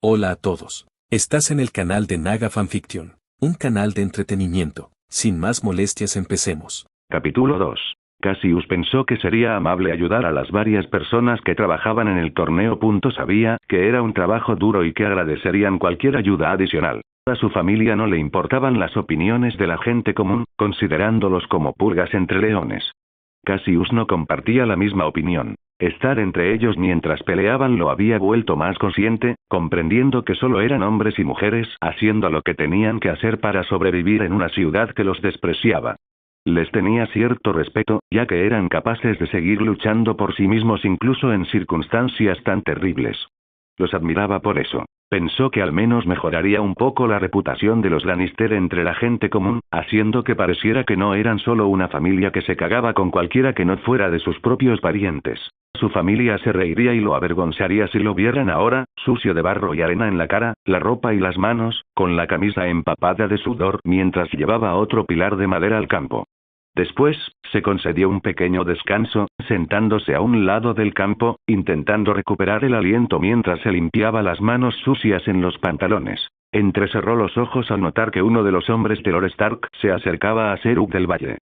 Hola a todos. Estás en el canal de Naga Fanfiction, un canal de entretenimiento. Sin más molestias, empecemos. Capítulo 2. Cassius pensó que sería amable ayudar a las varias personas que trabajaban en el torneo. Sabía que era un trabajo duro y que agradecerían cualquier ayuda adicional. A su familia no le importaban las opiniones de la gente común, considerándolos como pulgas entre leones. Cassius no compartía la misma opinión. Estar entre ellos mientras peleaban lo había vuelto más consciente, comprendiendo que solo eran hombres y mujeres haciendo lo que tenían que hacer para sobrevivir en una ciudad que los despreciaba. Les tenía cierto respeto, ya que eran capaces de seguir luchando por sí mismos incluso en circunstancias tan terribles. Los admiraba por eso. Pensó que al menos mejoraría un poco la reputación de los Lannister entre la gente común, haciendo que pareciera que no eran solo una familia que se cagaba con cualquiera que no fuera de sus propios parientes. Su familia se reiría y lo avergonzaría si lo vieran ahora, sucio de barro y arena en la cara, la ropa y las manos, con la camisa empapada de sudor mientras llevaba otro pilar de madera al campo. Después, se concedió un pequeño descanso, sentándose a un lado del campo, intentando recuperar el aliento mientras se limpiaba las manos sucias en los pantalones. Entrecerró los ojos al notar que uno de los hombres de Lord Stark se acercaba a Seruk del Valle.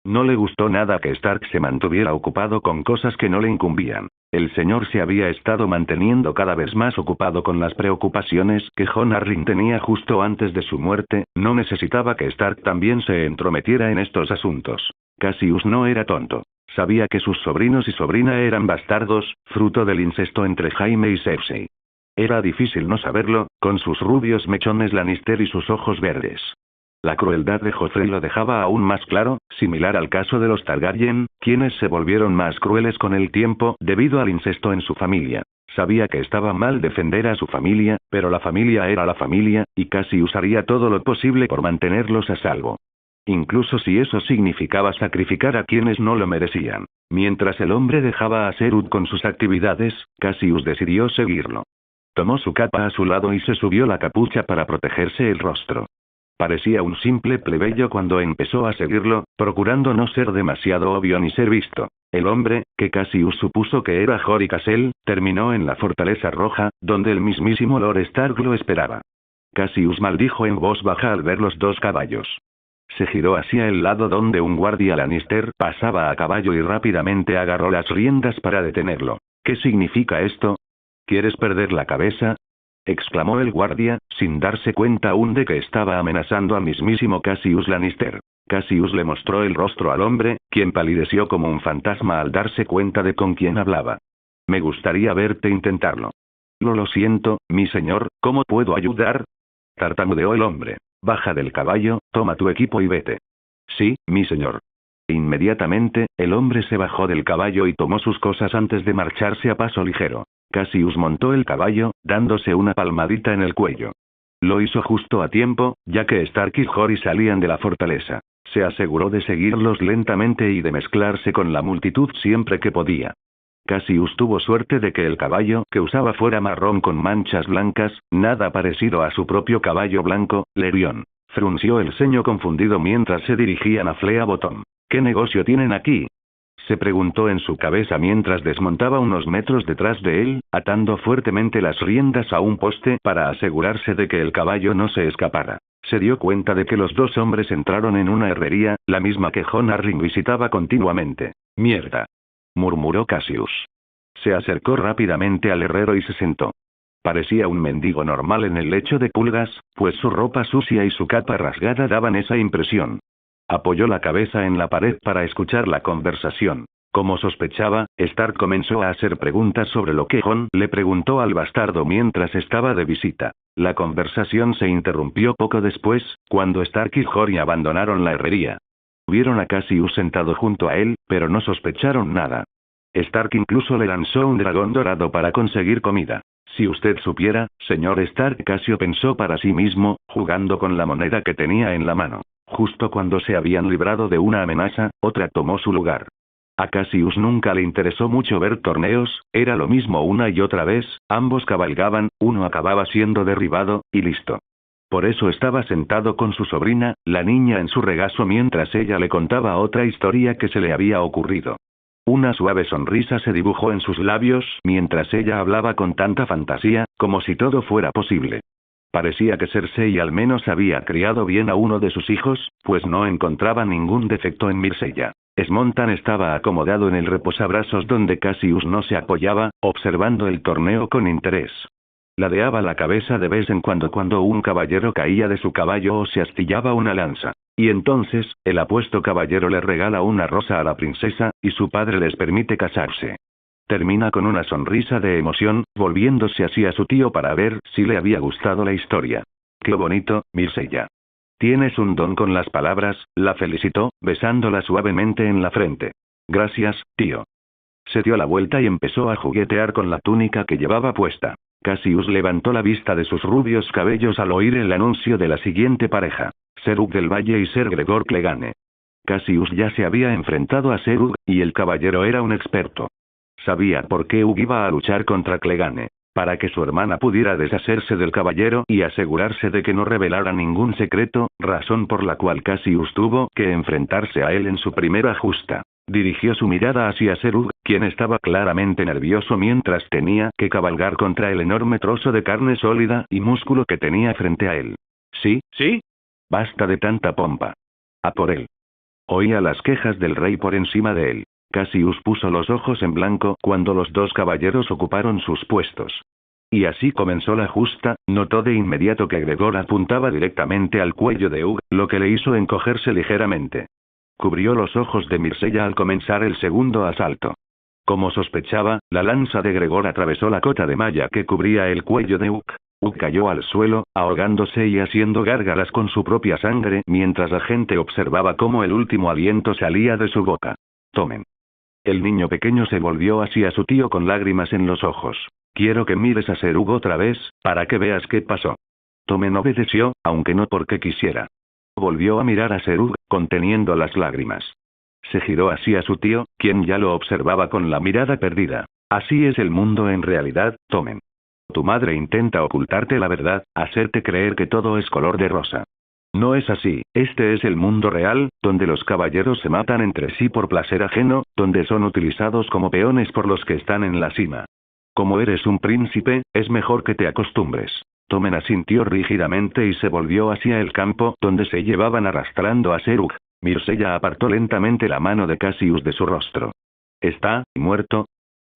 No le gustó nada que Stark se mantuviera ocupado con cosas que no le incumbían. El señor se había estado manteniendo cada vez más ocupado con las preocupaciones que Jon Arryn tenía justo antes de su muerte, no necesitaba que Stark también se entrometiera en estos asuntos. Cassius no era tonto. Sabía que sus sobrinos y sobrina eran bastardos, fruto del incesto entre Jaime y Cersei. Era difícil no saberlo, con sus rubios mechones Lannister y sus ojos verdes. La crueldad de Joffrey lo dejaba aún más claro, similar al caso de los Targaryen, quienes se volvieron más crueles con el tiempo debido al incesto en su familia. Sabía que estaba mal defender a su familia, pero la familia era la familia, y Cassius haría todo lo posible por mantenerlos a salvo. Incluso si eso significaba sacrificar a quienes no lo merecían. Mientras el hombre dejaba a Seruk con sus actividades, Cassius decidió seguirlo. Tomó su capa a su lado y se subió la capucha para protegerse el rostro. Parecía un simple plebeyo cuando empezó a seguirlo, procurando no ser demasiado obvio ni ser visto. El hombre, que Cassius supuso que era Jory Cassel, terminó en la Fortaleza Roja, donde el mismísimo Lord Stark lo esperaba. Cassius maldijo en voz baja al ver los dos caballos. Se giró hacia el lado donde un guardia Lannister pasaba a caballo y rápidamente agarró las riendas para detenerlo. ¿Qué significa esto? ¿Quieres perder la cabeza?, exclamó el guardia, sin darse cuenta aún de que estaba amenazando al mismísimo Cassius Lannister. Cassius le mostró el rostro al hombre, quien palideció como un fantasma al darse cuenta de con quién hablaba. Me gustaría verte intentarlo. Lo siento, mi señor, ¿cómo puedo ayudar?, tartamudeó el hombre. Baja del caballo, toma tu equipo y vete. Sí, mi señor. Inmediatamente, el hombre se bajó del caballo y tomó sus cosas antes de marcharse a paso ligero. Cassius montó el caballo, dándose una palmadita en el cuello. Lo hizo justo a tiempo, ya que Stark y Jory salían de la fortaleza. Se aseguró de seguirlos lentamente y de mezclarse con la multitud siempre que podía. Cassius tuvo suerte de que el caballo que usaba fuera marrón con manchas blancas, nada parecido a su propio caballo blanco, Lerion. Frunció el ceño confundido mientras se dirigían a Flea Bottom. ¿Qué negocio tienen aquí?, se preguntó en su cabeza mientras desmontaba unos metros detrás de él, atando fuertemente las riendas a un poste para asegurarse de que el caballo no se escapara. Se dio cuenta de que los dos hombres entraron en una herrería, la misma que Jon Arryn visitaba continuamente. «Mierda», murmuró Cassius. Se acercó rápidamente al herrero y se sentó. Parecía un mendigo normal en el lecho de pulgas, pues su ropa sucia y su capa rasgada daban esa impresión. Apoyó la cabeza en la pared para escuchar la conversación. Como sospechaba, Stark comenzó a hacer preguntas sobre lo que Jon le preguntó al bastardo mientras estaba de visita. La conversación se interrumpió poco después, cuando Stark y Jory abandonaron la herrería. Vieron a Cassius sentado junto a él, pero no sospecharon nada. Stark incluso le lanzó un dragón dorado para conseguir comida. Si usted supiera, señor Stark, Cassio pensó para sí mismo, jugando con la moneda que tenía en la mano. Justo cuando se habían librado de una amenaza, otra tomó su lugar. A Cassius nunca le interesó mucho ver torneos, era lo mismo una y otra vez, ambos cabalgaban, uno acababa siendo derribado, y listo. Por eso estaba sentado con su sobrina, la niña en su regazo mientras ella le contaba otra historia que se le había ocurrido. Una suave sonrisa se dibujó en sus labios mientras ella hablaba con tanta fantasía, como si todo fuera posible. Parecía que Cersei al menos había criado bien a uno de sus hijos, pues no encontraba ningún defecto en Myrcella. Smontan estaba acomodado en el reposabrazos donde Cassius no se apoyaba, observando el torneo con interés. Ladeaba la cabeza de vez en cuando un caballero caía de su caballo o se astillaba una lanza. Y entonces, el apuesto caballero le regala una rosa a la princesa, y su padre les permite casarse. Termina con una sonrisa de emoción, volviéndose hacia su tío para ver si le había gustado la historia. «Qué bonito, Myrcella. Tienes un don con las palabras», la felicitó, besándola suavemente en la frente. «Gracias, tío». Se dio la vuelta y empezó a juguetear con la túnica que llevaba puesta. Cassius levantó la vista de sus rubios cabellos al oír el anuncio de la siguiente pareja. Serug del Valle y Ser Gregor Clegane. Cassius ya se había enfrentado a Serug, y el caballero era un experto. Sabía por qué Hugh iba a luchar contra Clegane. Para que su hermana pudiera deshacerse del caballero y asegurarse de que no revelara ningún secreto, razón por la cual Cassius tuvo que enfrentarse a él en su primera justa. Dirigió su mirada hacia Serug, quien estaba claramente nervioso mientras tenía que cabalgar contra el enorme trozo de carne sólida y músculo que tenía frente a él. «¿Sí? ¿Sí? Basta de tanta pompa. A por él». Oía las quejas del rey por encima de él. Cassius puso los ojos en blanco cuando los dos caballeros ocuparon sus puestos. Y así comenzó la justa. Notó de inmediato que Gregor apuntaba directamente al cuello de Hugh, lo que le hizo encogerse ligeramente. Cubrió los ojos de Myrcella al comenzar el segundo asalto. Como sospechaba, la lanza de Gregor atravesó la cota de malla que cubría el cuello de Hugh. Hugh cayó al suelo, ahogándose y haciendo gárgaras con su propia sangre mientras la gente observaba cómo el último aliento salía de su boca. «Tomen». El niño pequeño se volvió hacia su tío con lágrimas en los ojos. «Quiero que mires a Serug otra vez, para que veas qué pasó». Tommen obedeció, aunque no porque quisiera. Volvió a mirar a Serug, conteniendo las lágrimas. Se giró hacia su tío, quien ya lo observaba con la mirada perdida. «Así es el mundo en realidad, Tommen. Tu madre intenta ocultarte la verdad, hacerte creer que todo es color de rosa. No es así, este es el mundo real, donde los caballeros se matan entre sí por placer ajeno, donde son utilizados como peones por los que están en la cima. Como eres un príncipe, es mejor que te acostumbres». Tommen asintió rígidamente y se volvió hacia el campo, donde se llevaban arrastrando a Serug. Myrcella apartó lentamente la mano de Cassius de su rostro. «¿Está muerto?»,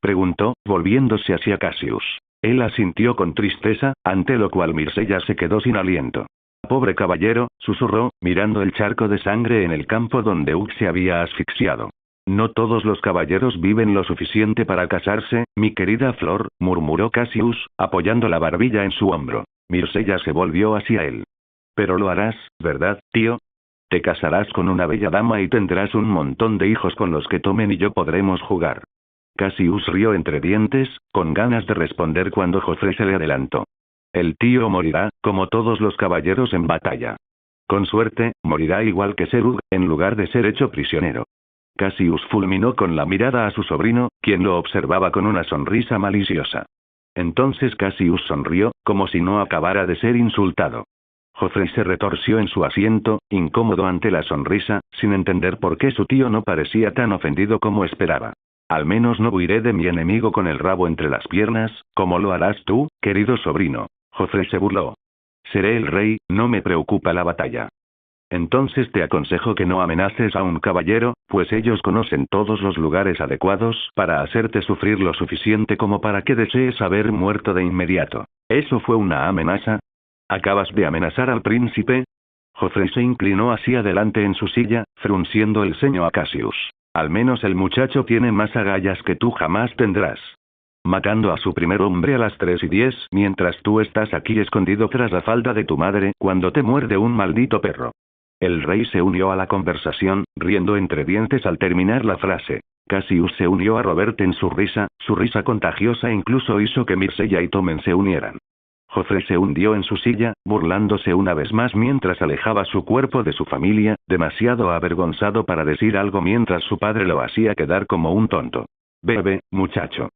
preguntó, volviéndose hacia Cassius. Él asintió con tristeza, ante lo cual Myrcella se quedó sin aliento. «Pobre caballero», susurró, mirando el charco de sangre en el campo donde Hugh se había asfixiado. «No todos los caballeros viven lo suficiente para casarse, mi querida Flor», murmuró Cassius, apoyando la barbilla en su hombro. Myrcella se volvió hacia él. «Pero lo harás, ¿verdad, tío? Te casarás con una bella dama y tendrás un montón de hijos con los que Tommen y yo podremos jugar». Cassius rió entre dientes, con ganas de responder cuando Joffrey se le adelantó. «El tío morirá, como todos los caballeros en batalla. Con suerte, morirá igual que Serug, en lugar de ser hecho prisionero». Cassius fulminó con la mirada a su sobrino, quien lo observaba con una sonrisa maliciosa. Entonces Cassius sonrió, como si no acabara de ser insultado. Joffrey se retorció en su asiento, incómodo ante la sonrisa, sin entender por qué su tío no parecía tan ofendido como esperaba. «Al menos no huiré de mi enemigo con el rabo entre las piernas, como lo harás tú, querido sobrino». Joffrey se burló. «Seré el rey, no me preocupa la batalla». «Entonces te aconsejo que no amenaces a un caballero, pues ellos conocen todos los lugares adecuados para hacerte sufrir lo suficiente como para que desees haber muerto de inmediato». «¿Eso fue una amenaza? ¿Acabas de amenazar al príncipe?». Joffrey se inclinó hacia adelante en su silla, frunciendo el ceño a Cassius. «Al menos el muchacho tiene más agallas que tú jamás tendrás. Matando a su primer hombre a las 3:10 mientras tú estás aquí escondido tras la falda de tu madre cuando te muerde un maldito perro». El rey se unió a la conversación, riendo entre dientes al terminar la frase. Cassius se unió a Robert en su risa contagiosa incluso hizo que Myrcella y Tommen se unieran. Joffrey se hundió en su silla, burlándose una vez más mientras alejaba su cuerpo de su familia, demasiado avergonzado para decir algo mientras su padre lo hacía quedar como un tonto. «Bebe, muchacho».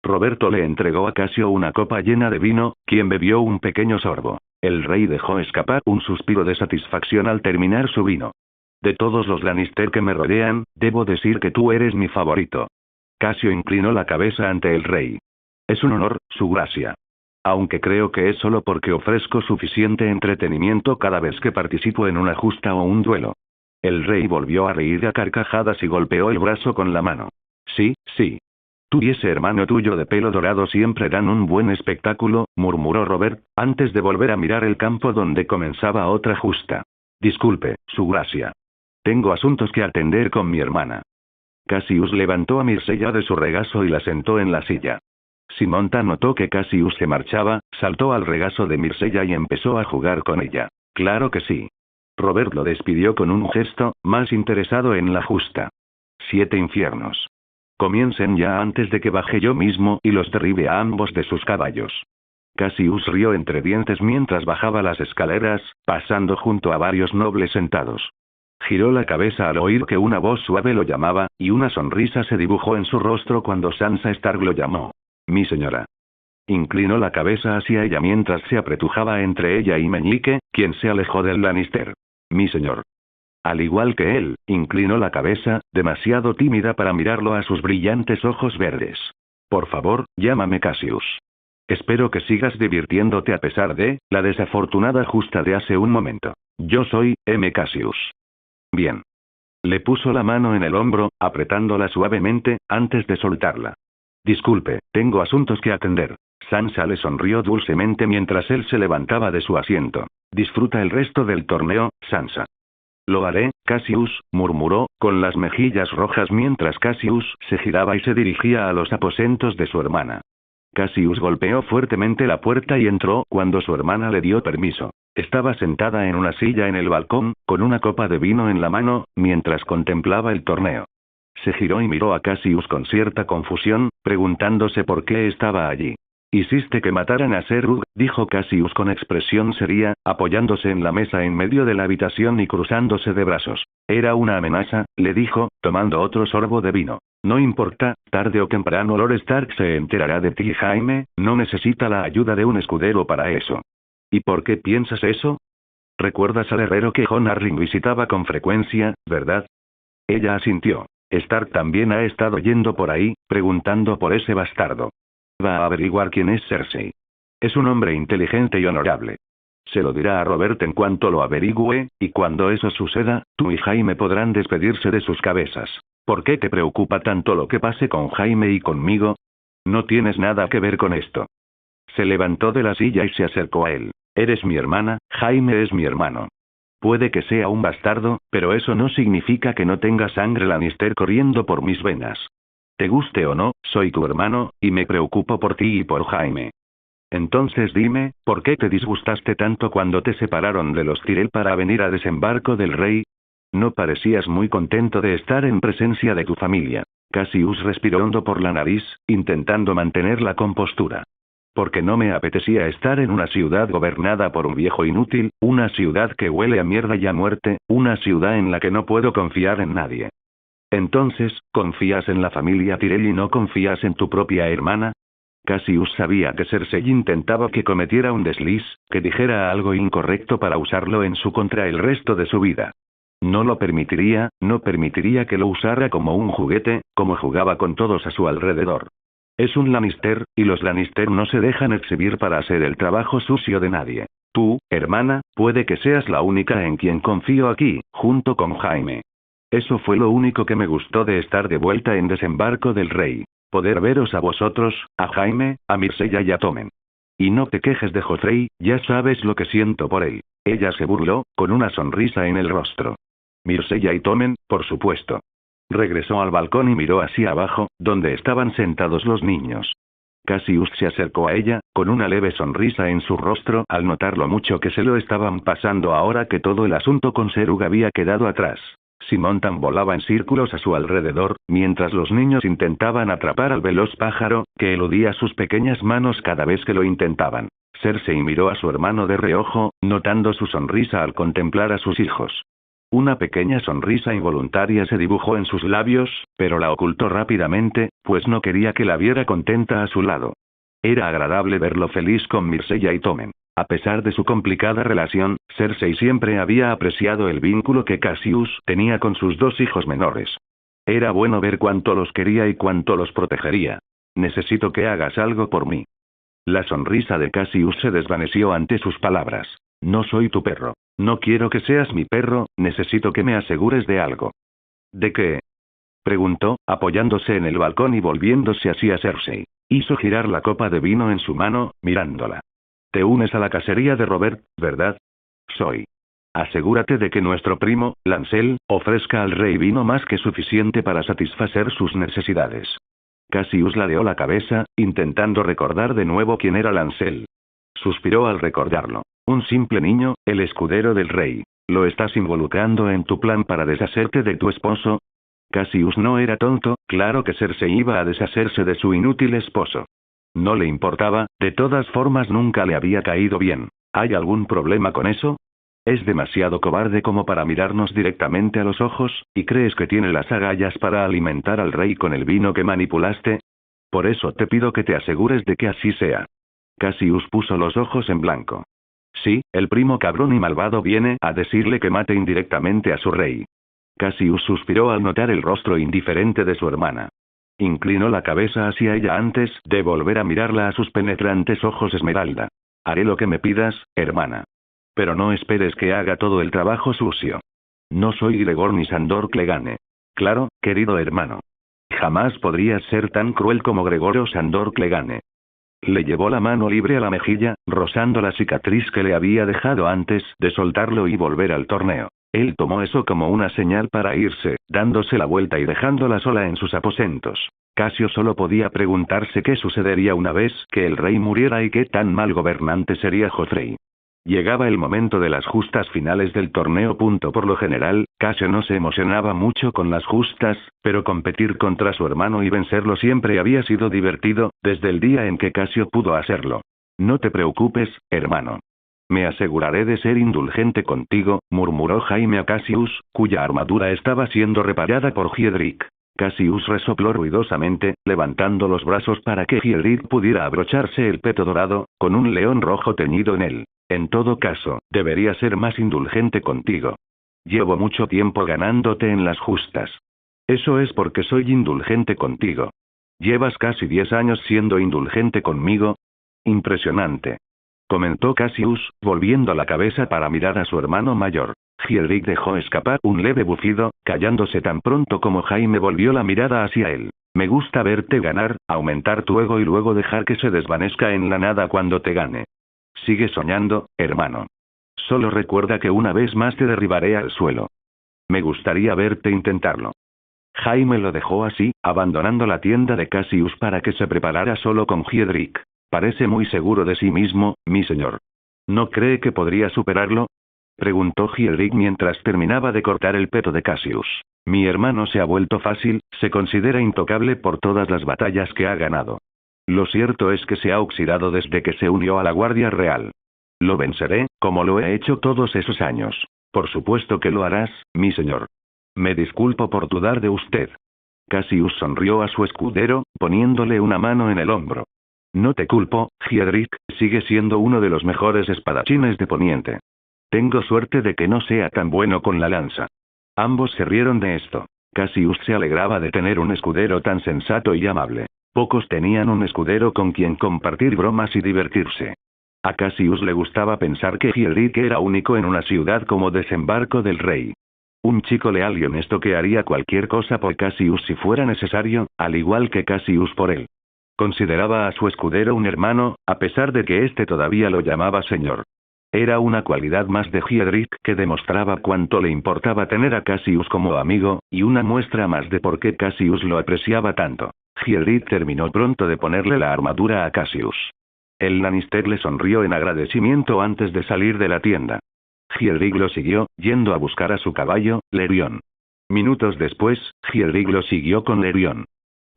Roberto le entregó a Cassio una copa llena de vino, quien bebió un pequeño sorbo. El rey dejó escapar un suspiro de satisfacción al terminar su vino. De todos los Lannister que me rodean, debo decir que tú eres mi favorito. Casio inclinó la cabeza ante el rey. Es un honor, su gracia. Aunque creo que es solo porque ofrezco suficiente entretenimiento cada vez que participo en una justa o un duelo. El rey volvió a reír a carcajadas y golpeó el brazo con la mano. Sí, sí. Tú y ese hermano tuyo de pelo dorado siempre dan un buen espectáculo, murmuró Robert, antes de volver a mirar el campo donde comenzaba otra justa. Disculpe, su gracia. Tengo asuntos que atender con mi hermana. Cassius levantó a Myrcella de su regazo y la sentó en la silla. Simonta notó que Cassius se marchaba, saltó al regazo de Myrcella y empezó a jugar con ella. Claro que sí. Robert lo despidió con un gesto, más interesado en la justa. 7 infiernos. Comiencen ya antes de que baje yo mismo y los derribe a ambos de sus caballos. Cassius rió entre dientes mientras bajaba las escaleras, pasando junto a varios nobles sentados. Giró la cabeza al oír que una voz suave lo llamaba, y una sonrisa se dibujó en su rostro cuando Sansa Stark lo llamó. Mi señora. Inclinó la cabeza hacia ella mientras se apretujaba entre ella y Meñique, quien se alejó del Lannister. Mi señor. Al igual que él, inclinó la cabeza, demasiado tímida para mirarlo a sus brillantes ojos verdes. Por favor, llámame Cassius. Espero que sigas divirtiéndote a pesar de la desafortunada justa de hace un momento. Yo soy M. Cassius. Bien. Le puso la mano en el hombro, apretándola suavemente, antes de soltarla. Disculpe, tengo asuntos que atender. Sansa le sonrió dulcemente mientras él se levantaba de su asiento. Disfruta el resto del torneo, Sansa. Lo haré, Cassius, murmuró, con las mejillas rojas mientras Cassius se giraba y se dirigía a los aposentos de su hermana. Cassius golpeó fuertemente la puerta y entró cuando su hermana le dio permiso. Estaba sentada en una silla en el balcón, con una copa de vino en la mano, mientras contemplaba el torneo. Se giró y miró a Cassius con cierta confusión, preguntándose por qué estaba allí. Hiciste que mataran a Serug, dijo Cassius con expresión seria, apoyándose en la mesa en medio de la habitación y cruzándose de brazos. Era una amenaza, le dijo, tomando otro sorbo de vino. No importa, tarde o temprano Lord Stark se enterará de ti, Jaime, no necesita la ayuda de un escudero para eso. ¿Y por qué piensas eso? ¿Recuerdas al herrero que Jon Arryn visitaba con frecuencia, verdad? Ella asintió. Stark también ha estado yendo por ahí, preguntando por ese bastardo. Va a averiguar quién es Cersei. Es un hombre inteligente y honorable. Se lo dirá a Robert en cuanto lo averigüe, y cuando eso suceda, tú y Jaime podrán despedirse de sus cabezas. ¿Por qué te preocupa tanto lo que pase con Jaime y conmigo? No tienes nada que ver con esto. Se levantó de la silla y se acercó a él. Eres mi hermana, Jaime es mi hermano. Puede que sea un bastardo, pero eso no significa que no tenga sangre Lannister corriendo por mis venas. Te guste o no, soy tu hermano, y me preocupo por ti y por Jaime. Entonces dime, ¿por qué te disgustaste tanto cuando te separaron de los Tyrell para venir a Desembarco del Rey? No parecías muy contento de estar en presencia de tu familia. Cassius respiró hondo por la nariz, intentando mantener la compostura. Porque no me apetecía estar en una ciudad gobernada por un viejo inútil, una ciudad que huele a mierda y a muerte, una ciudad en la que no puedo confiar en nadie. Entonces, ¿confías en la familia Tyrell y no confías en tu propia hermana? Cassius sabía que Cersei intentaba que cometiera un desliz, que dijera algo incorrecto para usarlo en su contra el resto de su vida. No lo permitiría, no permitiría que lo usara como un juguete, como jugaba con todos a su alrededor. Es un Lannister, y los Lannister no se dejan exhibir para hacer el trabajo sucio de nadie. Tú, hermana, puede que seas la única en quien confío aquí, junto con Jaime. Eso fue lo único que me gustó de estar de vuelta en Desembarco del Rey. Poder veros a vosotros, a Jaime, a Myrcella y a Tommen. Y no te quejes de Joffrey, ya sabes lo que siento por él. Ella se burló, con una sonrisa en el rostro. Myrcella y Tommen, por supuesto. Regresó al balcón y miró hacia abajo, donde estaban sentados los niños. Cassius se acercó a ella, con una leve sonrisa en su rostro al notar lo mucho que se lo estaban pasando ahora que todo el asunto con Serug había quedado atrás. Simontan volaba en círculos a su alrededor, mientras los niños intentaban atrapar al veloz pájaro, que eludía sus pequeñas manos cada vez que lo intentaban. Cersei miró a su hermano de reojo, notando su sonrisa al contemplar a sus hijos. Una pequeña sonrisa involuntaria se dibujó en sus labios, pero la ocultó rápidamente, pues no quería que la viera contenta a su lado. Era agradable verlo feliz con Myrcella y Tommen. A pesar de su complicada relación, Cersei siempre había apreciado el vínculo que Cassius tenía con sus dos hijos menores. Era bueno ver cuánto los quería y cuánto los protegería. Necesito que hagas algo por mí. La sonrisa de Cassius se desvaneció ante sus palabras. No soy tu perro. No quiero que seas mi perro, necesito que me asegures de algo. ¿De qué? Preguntó, apoyándose en el balcón y volviéndose hacia Cersei. Hizo girar la copa de vino en su mano, mirándola. Te unes a la cacería de Robert, ¿verdad? Soy. Asegúrate de que nuestro primo, Lancel, ofrezca al rey vino más que suficiente para satisfacer sus necesidades. Cassius ladeó la cabeza, intentando recordar de nuevo quién era Lancel. Suspiró al recordarlo. Un simple niño, el escudero del rey. ¿Lo estás involucrando en tu plan para deshacerte de tu esposo? Cassius no era tonto, claro que Cersei iba a deshacerse de su inútil esposo. No le importaba, de todas formas nunca le había caído bien. ¿Hay algún problema con eso? Es demasiado cobarde como para mirarnos directamente a los ojos, ¿y crees que tiene las agallas para alimentar al rey con el vino que manipulaste? Por eso te pido que te asegures de que así sea. Cassius puso los ojos en blanco. Sí, el primo cabrón y malvado viene a decirle que mate indirectamente a su rey. Cassius suspiró al notar el rostro indiferente de su hermana. Inclinó la cabeza hacia ella antes de volver a mirarla a sus penetrantes ojos esmeralda. Haré lo que me pidas, hermana. Pero no esperes que haga todo el trabajo sucio. No soy Gregor ni Sandor Clegane. Claro, querido hermano. Jamás podrías ser tan cruel como Gregor o Sandor Clegane. Le llevó la mano libre a la mejilla, rozando la cicatriz que le había dejado antes de soltarlo y volver al torneo. Él tomó eso como una señal para irse, dándose la vuelta y dejándola sola en sus aposentos. Casio solo podía preguntarse qué sucedería una vez que el rey muriera y qué tan mal gobernante sería Joffrey. Llegaba el momento de las justas finales del torneo. Por lo general, Casio no se emocionaba mucho con las justas, pero competir contra su hermano y vencerlo siempre había sido divertido, desde el día en que Casio pudo hacerlo. No te preocupes, hermano. Me aseguraré de ser indulgente contigo, murmuró Jaime a Cassius, cuya armadura estaba siendo reparada por Hiedrick. Cassius resopló ruidosamente, levantando los brazos para que Hiedrick pudiera abrocharse el peto dorado, con un león rojo teñido en él. En todo caso, debería ser más indulgente contigo. Llevo mucho tiempo ganándote en las justas. Eso es porque soy indulgente contigo. ¿Llevas casi 10 años siendo indulgente conmigo? Impresionante. Comentó Cassius, volviendo la cabeza para mirar a su hermano mayor. Hiedrick dejó escapar un leve bufido, callándose tan pronto como Jaime volvió la mirada hacia él. Me gusta verte ganar, aumentar tu ego y luego dejar que se desvanezca en la nada cuando te gane. Sigue soñando, hermano. Solo recuerda que una vez más te derribaré al suelo. Me gustaría verte intentarlo. Jaime lo dejó así, abandonando la tienda de Cassius para que se preparara solo con Hiedrick. Parece muy seguro de sí mismo, mi señor. ¿No cree que podría superarlo? Preguntó Hiedrick mientras terminaba de cortar el peto de Cassius. Mi hermano se ha vuelto fácil, se considera intocable por todas las batallas que ha ganado. Lo cierto es que se ha oxidado desde que se unió a la Guardia Real. Lo venceré, como lo he hecho todos esos años. Por supuesto que lo harás, mi señor. Me disculpo por dudar de usted. Cassius sonrió a su escudero, poniéndole una mano en el hombro. No te culpo, Hiedrick, sigue siendo uno de los mejores espadachines de Poniente. Tengo suerte de que no sea tan bueno con la lanza. Ambos se rieron de esto. Cassius se alegraba de tener un escudero tan sensato y amable. Pocos tenían un escudero con quien compartir bromas y divertirse. A Cassius le gustaba pensar que Hiedrick era único en una ciudad como Desembarco del Rey. Un chico leal y honesto que haría cualquier cosa por Cassius si fuera necesario, al igual que Cassius por él. Consideraba a su escudero un hermano, a pesar de que éste todavía lo llamaba señor. Era una cualidad más de Hiedrick que demostraba cuánto le importaba tener a Cassius como amigo, y una muestra más de por qué Cassius lo apreciaba tanto. Hiedrick terminó pronto de ponerle la armadura a Cassius. El Lannister le sonrió en agradecimiento antes de salir de la tienda. Hiedrick lo siguió, yendo a buscar a su caballo, Lerion. Minutos después, Hiedrick lo siguió con Lerion.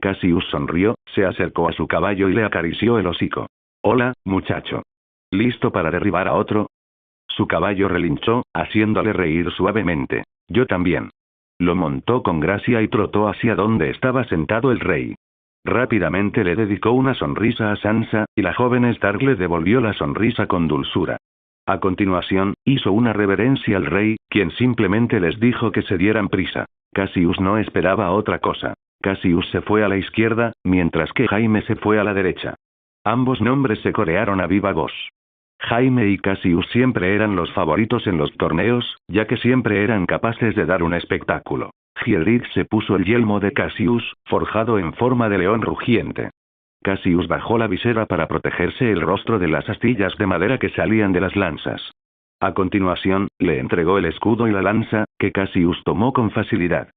Cassius sonrió, se acercó a su caballo y le acarició el hocico. Hola, muchacho. ¿Listo para derribar a otro? Su caballo relinchó, haciéndole reír suavemente. Yo también. Lo montó con gracia y trotó hacia donde estaba sentado el rey. Rápidamente le dedicó una sonrisa a Sansa, y la joven Stark le devolvió la sonrisa con dulzura. A continuación, hizo una reverencia al rey, quien simplemente les dijo que se dieran prisa. Cassius no esperaba otra cosa. Cassius se fue a la izquierda, mientras que Jaime se fue a la derecha. Ambos nombres se corearon a viva voz. Jaime y Cassius siempre eran los favoritos en los torneos, ya que siempre eran capaces de dar un espectáculo. Hiedrick se puso el yelmo de Cassius, forjado en forma de león rugiente. Cassius bajó la visera para protegerse el rostro de las astillas de madera que salían de las lanzas. A continuación, le entregó el escudo y la lanza, que Cassius tomó con facilidad.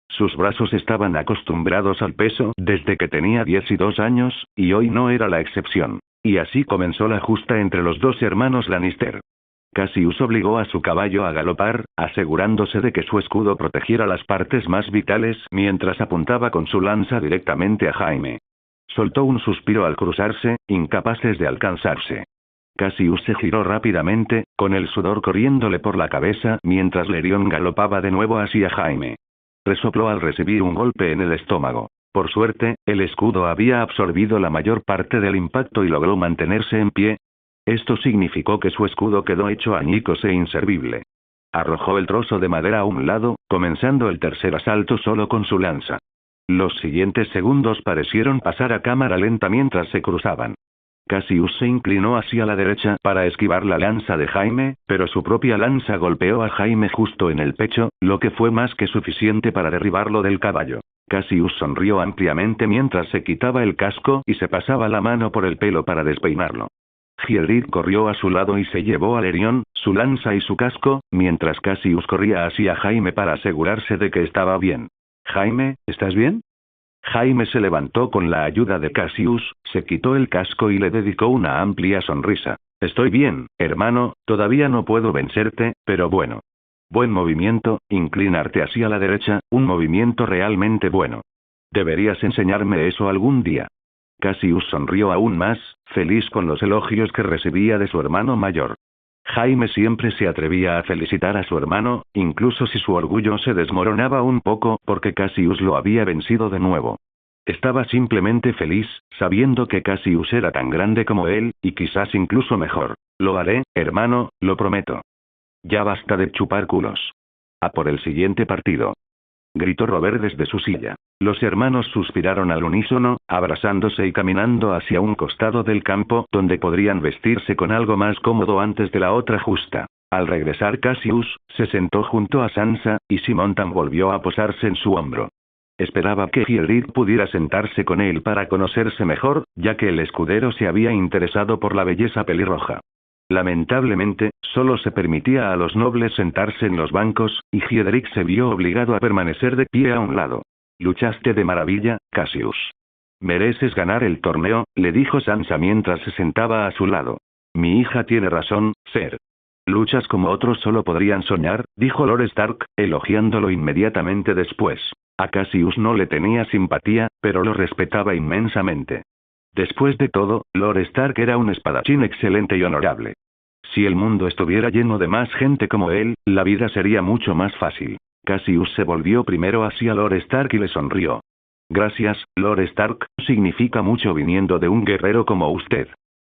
Sus brazos estaban acostumbrados al peso desde que tenía 12 años, y hoy no era la excepción. Y así comenzó la justa entre los dos hermanos Lannister. Cassius obligó a su caballo a galopar, asegurándose de que su escudo protegiera las partes más vitales mientras apuntaba con su lanza directamente a Jaime. Soltó un suspiro al cruzarse, incapaces de alcanzarse. Cassius se giró rápidamente, con el sudor corriéndole por la cabeza mientras Lerion galopaba de nuevo hacia Jaime. Resopló al recibir un golpe en el estómago. Por suerte, el escudo había absorbido la mayor parte del impacto y logró mantenerse en pie. Esto significó que su escudo quedó hecho añicos e inservible. Arrojó el trozo de madera a un lado, comenzando el tercer asalto solo con su lanza. Los siguientes segundos parecieron pasar a cámara lenta mientras se cruzaban. Cassius se inclinó hacia la derecha para esquivar la lanza de Jaime, pero su propia lanza golpeó a Jaime justo en el pecho, lo que fue más que suficiente para derribarlo del caballo. Cassius sonrió ampliamente mientras se quitaba el casco y se pasaba la mano por el pelo para despeinarlo. Hiedrick corrió a su lado y se llevó a Lerion, su lanza y su casco, mientras Cassius corría hacia Jaime para asegurarse de que estaba bien. «Jaime, ¿estás bien?» Jaime se levantó con la ayuda de Cassius, se quitó el casco y le dedicó una amplia sonrisa. «Estoy bien, hermano, todavía no puedo vencerte, pero bueno. Buen movimiento, inclinarte hacia la derecha, un movimiento realmente bueno. Deberías enseñarme eso algún día». Cassius sonrió aún más, feliz con los elogios que recibía de su hermano mayor. Jaime siempre se atrevía a felicitar a su hermano, incluso si su orgullo se desmoronaba un poco porque Cassius lo había vencido de nuevo. Estaba simplemente feliz, sabiendo que Cassius era tan grande como él, y quizás incluso mejor. «Lo haré, hermano, lo prometo. Ya basta de chupar culos. A por el siguiente partido», gritó Robert desde su silla. Los hermanos suspiraron al unísono, abrazándose y caminando hacia un costado del campo donde podrían vestirse con algo más cómodo antes de la otra justa. Al regresar Cassius, se sentó junto a Sansa, y Simontan volvió a posarse en su hombro. Esperaba que Hiedrick pudiera sentarse con él para conocerse mejor, ya que el escudero se había interesado por la belleza pelirroja. Lamentablemente, solo se permitía a los nobles sentarse en los bancos, y Hiedrick se vio obligado a permanecer de pie a un lado. «Luchaste de maravilla, Cassius. Mereces ganar el torneo», le dijo Sansa mientras se sentaba a su lado. «Mi hija tiene razón, Ser. Luchas como otros solo podrían soñar», dijo Lord Stark, elogiándolo inmediatamente después. A Cassius no le tenía simpatía, pero lo respetaba inmensamente. Después de todo, Lord Stark era un espadachín excelente y honorable. Si el mundo estuviera lleno de más gente como él, la vida sería mucho más fácil. Cassius se volvió primero hacia Lord Stark y le sonrió. «Gracias, Lord Stark, significa mucho viniendo de un guerrero como usted».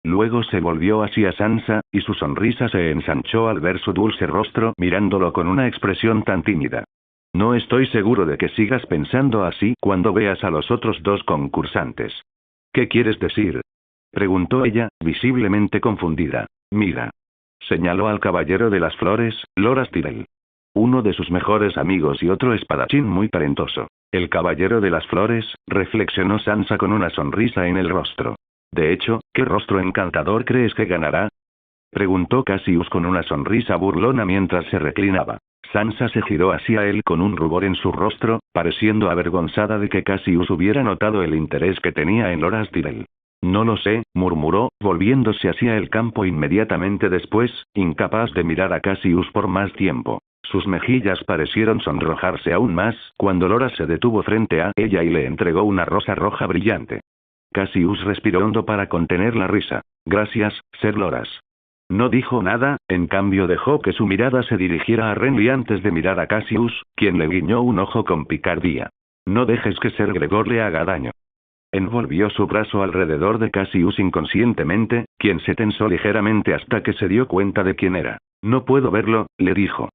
Luego se volvió hacia Sansa, y su sonrisa se ensanchó al ver su dulce rostro mirándolo con una expresión tan tímida. «No estoy seguro de que sigas pensando así cuando veas a los otros dos concursantes». «¿Qué quieres decir?», preguntó ella, visiblemente confundida. «Mira». Señaló al caballero de las flores, Loras Tyrell. Uno de sus mejores amigos y otro espadachín muy talentoso. «El caballero de las flores», reflexionó Sansa con una sonrisa en el rostro. «De hecho, ¿qué rostro encantador crees que ganará?», preguntó Cassius con una sonrisa burlona mientras se reclinaba. Sansa se giró hacia él con un rubor en su rostro, pareciendo avergonzada de que Cassius hubiera notado el interés que tenía en Loras Tyrell. «No lo sé», murmuró, volviéndose hacia el campo inmediatamente después, incapaz de mirar a Cassius por más tiempo. Sus mejillas parecieron sonrojarse aún más, cuando Loras se detuvo frente a ella y le entregó una rosa roja brillante. Cassius respiró hondo para contener la risa. «Gracias, Ser Loras». No dijo nada, en cambio dejó que su mirada se dirigiera a Renly antes de mirar a Cassius, quien le guiñó un ojo con picardía. «No dejes que Ser Gregor le haga daño». Envolvió su brazo alrededor de Cassius inconscientemente, quien se tensó ligeramente hasta que se dio cuenta de quién era. No puedo verlo, le dijo.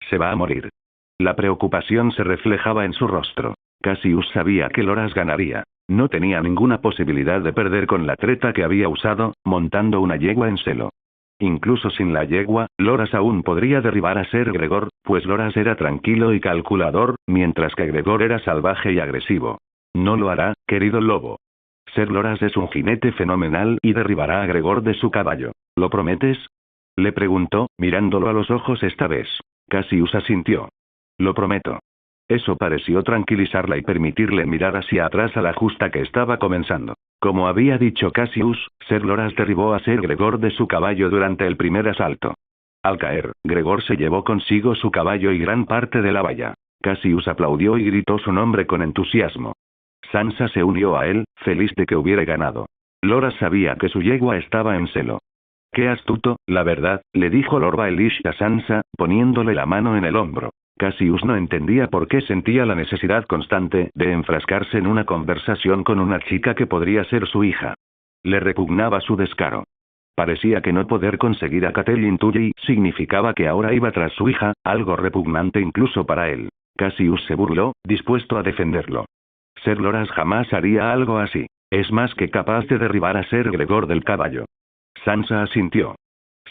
Se va a morir. La preocupación se reflejaba en su rostro. Cassius sabía que Loras ganaría. No tenía ninguna posibilidad de perder con la treta que había usado, montando una yegua en celo. Incluso sin la yegua, Loras aún podría derribar a Ser Gregor, pues Loras era tranquilo y calculador, mientras que Gregor era salvaje y agresivo. No lo hará, querido lobo. Ser Loras es un jinete fenomenal y derribará a Gregor de su caballo. ¿Lo prometes? Le preguntó, mirándolo a los ojos esta vez. Cassius asintió. Lo prometo. Eso pareció tranquilizarla y permitirle mirar hacia atrás a la justa que estaba comenzando. Como había dicho Cassius, Ser Loras derribó a Ser Gregor de su caballo durante el primer asalto. Al caer, Gregor se llevó consigo su caballo y gran parte de la valla. Cassius aplaudió y gritó su nombre con entusiasmo. Sansa se unió a él, feliz de que hubiera ganado. Loras sabía que su yegua estaba en celo. Qué astuto, la verdad, le dijo Lord Baelish a Sansa, poniéndole la mano en el hombro. Cassius no entendía por qué sentía la necesidad constante de enfrascarse en una conversación con una chica que podría ser su hija. Le repugnaba su descaro. Parecía que no poder conseguir a Catelyn Tully significaba que ahora iba tras su hija, algo repugnante incluso para él. Cassius se burló, dispuesto a defenderlo. Ser Loras jamás haría algo así. Es más que capaz de derribar a Ser Gregor del caballo. Sansa asintió.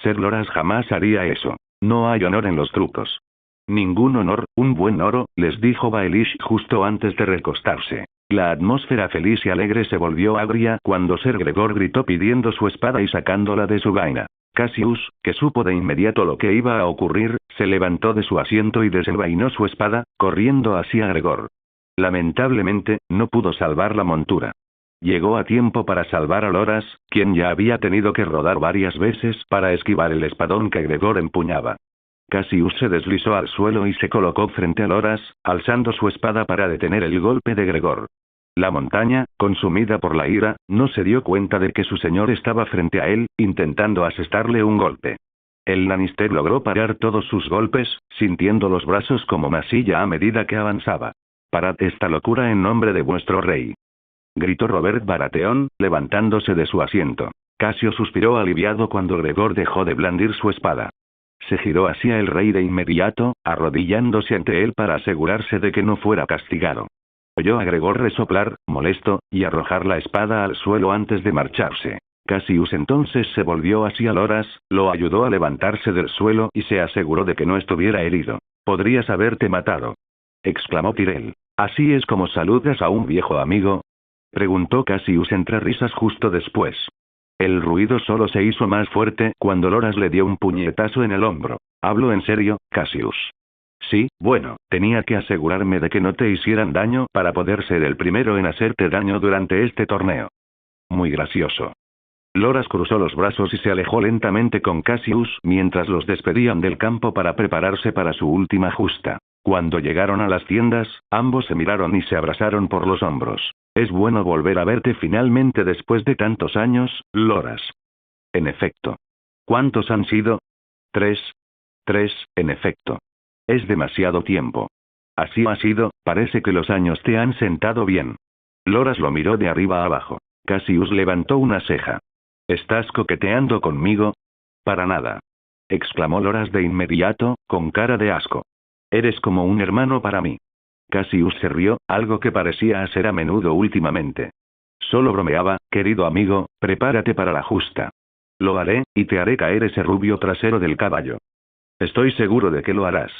Ser Loras jamás haría eso. No hay honor en los trucos. Ningún honor, un buen oro, les dijo Baelish justo antes de recostarse. La atmósfera feliz y alegre se volvió agria cuando Ser Gregor gritó pidiendo su espada y sacándola de su vaina. Cassius, que supo de inmediato lo que iba a ocurrir, se levantó de su asiento y desenvainó su espada, corriendo hacia Gregor. Lamentablemente, no pudo salvar la montura. Llegó a tiempo para salvar a Loras, quien ya había tenido que rodar varias veces para esquivar el espadón que Gregor empuñaba. Cassius se deslizó al suelo y se colocó frente a Loras, alzando su espada para detener el golpe de Gregor. La montaña, consumida por la ira, no se dio cuenta de que su señor estaba frente a él, intentando asestarle un golpe. El Lannister logró parar todos sus golpes, sintiendo los brazos como masilla a medida que avanzaba. «Parad esta locura en nombre de vuestro rey», gritó Robert Baratheon, levantándose de su asiento. Cassio suspiró aliviado cuando Gregor dejó de blandir su espada. Se giró hacia el rey de inmediato, arrodillándose ante él para asegurarse de que no fuera castigado. Oyó a Gregor resoplar, molesto, y arrojar la espada al suelo antes de marcharse. Cassius entonces se volvió hacia Loras, lo ayudó a levantarse del suelo y se aseguró de que no estuviera herido. «Podrías haberte matado», exclamó Tyrell. «¿Así es como saludas a un viejo amigo?», preguntó Cassius entre risas justo después. El ruido solo se hizo más fuerte cuando Loras le dio un puñetazo en el hombro. «Hablo en serio, Cassius». «Sí, bueno, tenía que asegurarme de que no te hicieran daño para poder ser el primero en hacerte daño durante este torneo». «Muy gracioso». Loras cruzó los brazos y se alejó lentamente con Cassius mientras los despedían del campo para prepararse para su última justa. Cuando llegaron a las tiendas, ambos se miraron y se abrazaron por los hombros. «Es bueno volver a verte finalmente después de tantos años, Loras». «En efecto». «¿Cuántos han sido?» «3. 3, en efecto. Es demasiado tiempo». «Así ha sido, parece que los años te han sentado bien». Loras lo miró de arriba a abajo. Cassius levantó una ceja. «¿Estás coqueteando conmigo?» «Para nada», exclamó Loras de inmediato, con cara de asco. «Eres como un hermano para mí». Cassius se rió, algo que parecía hacer a menudo últimamente. «Solo bromeaba, querido amigo, prepárate para la justa. Lo haré, y te haré caer ese rubio trasero del caballo». «Estoy seguro de que lo harás»,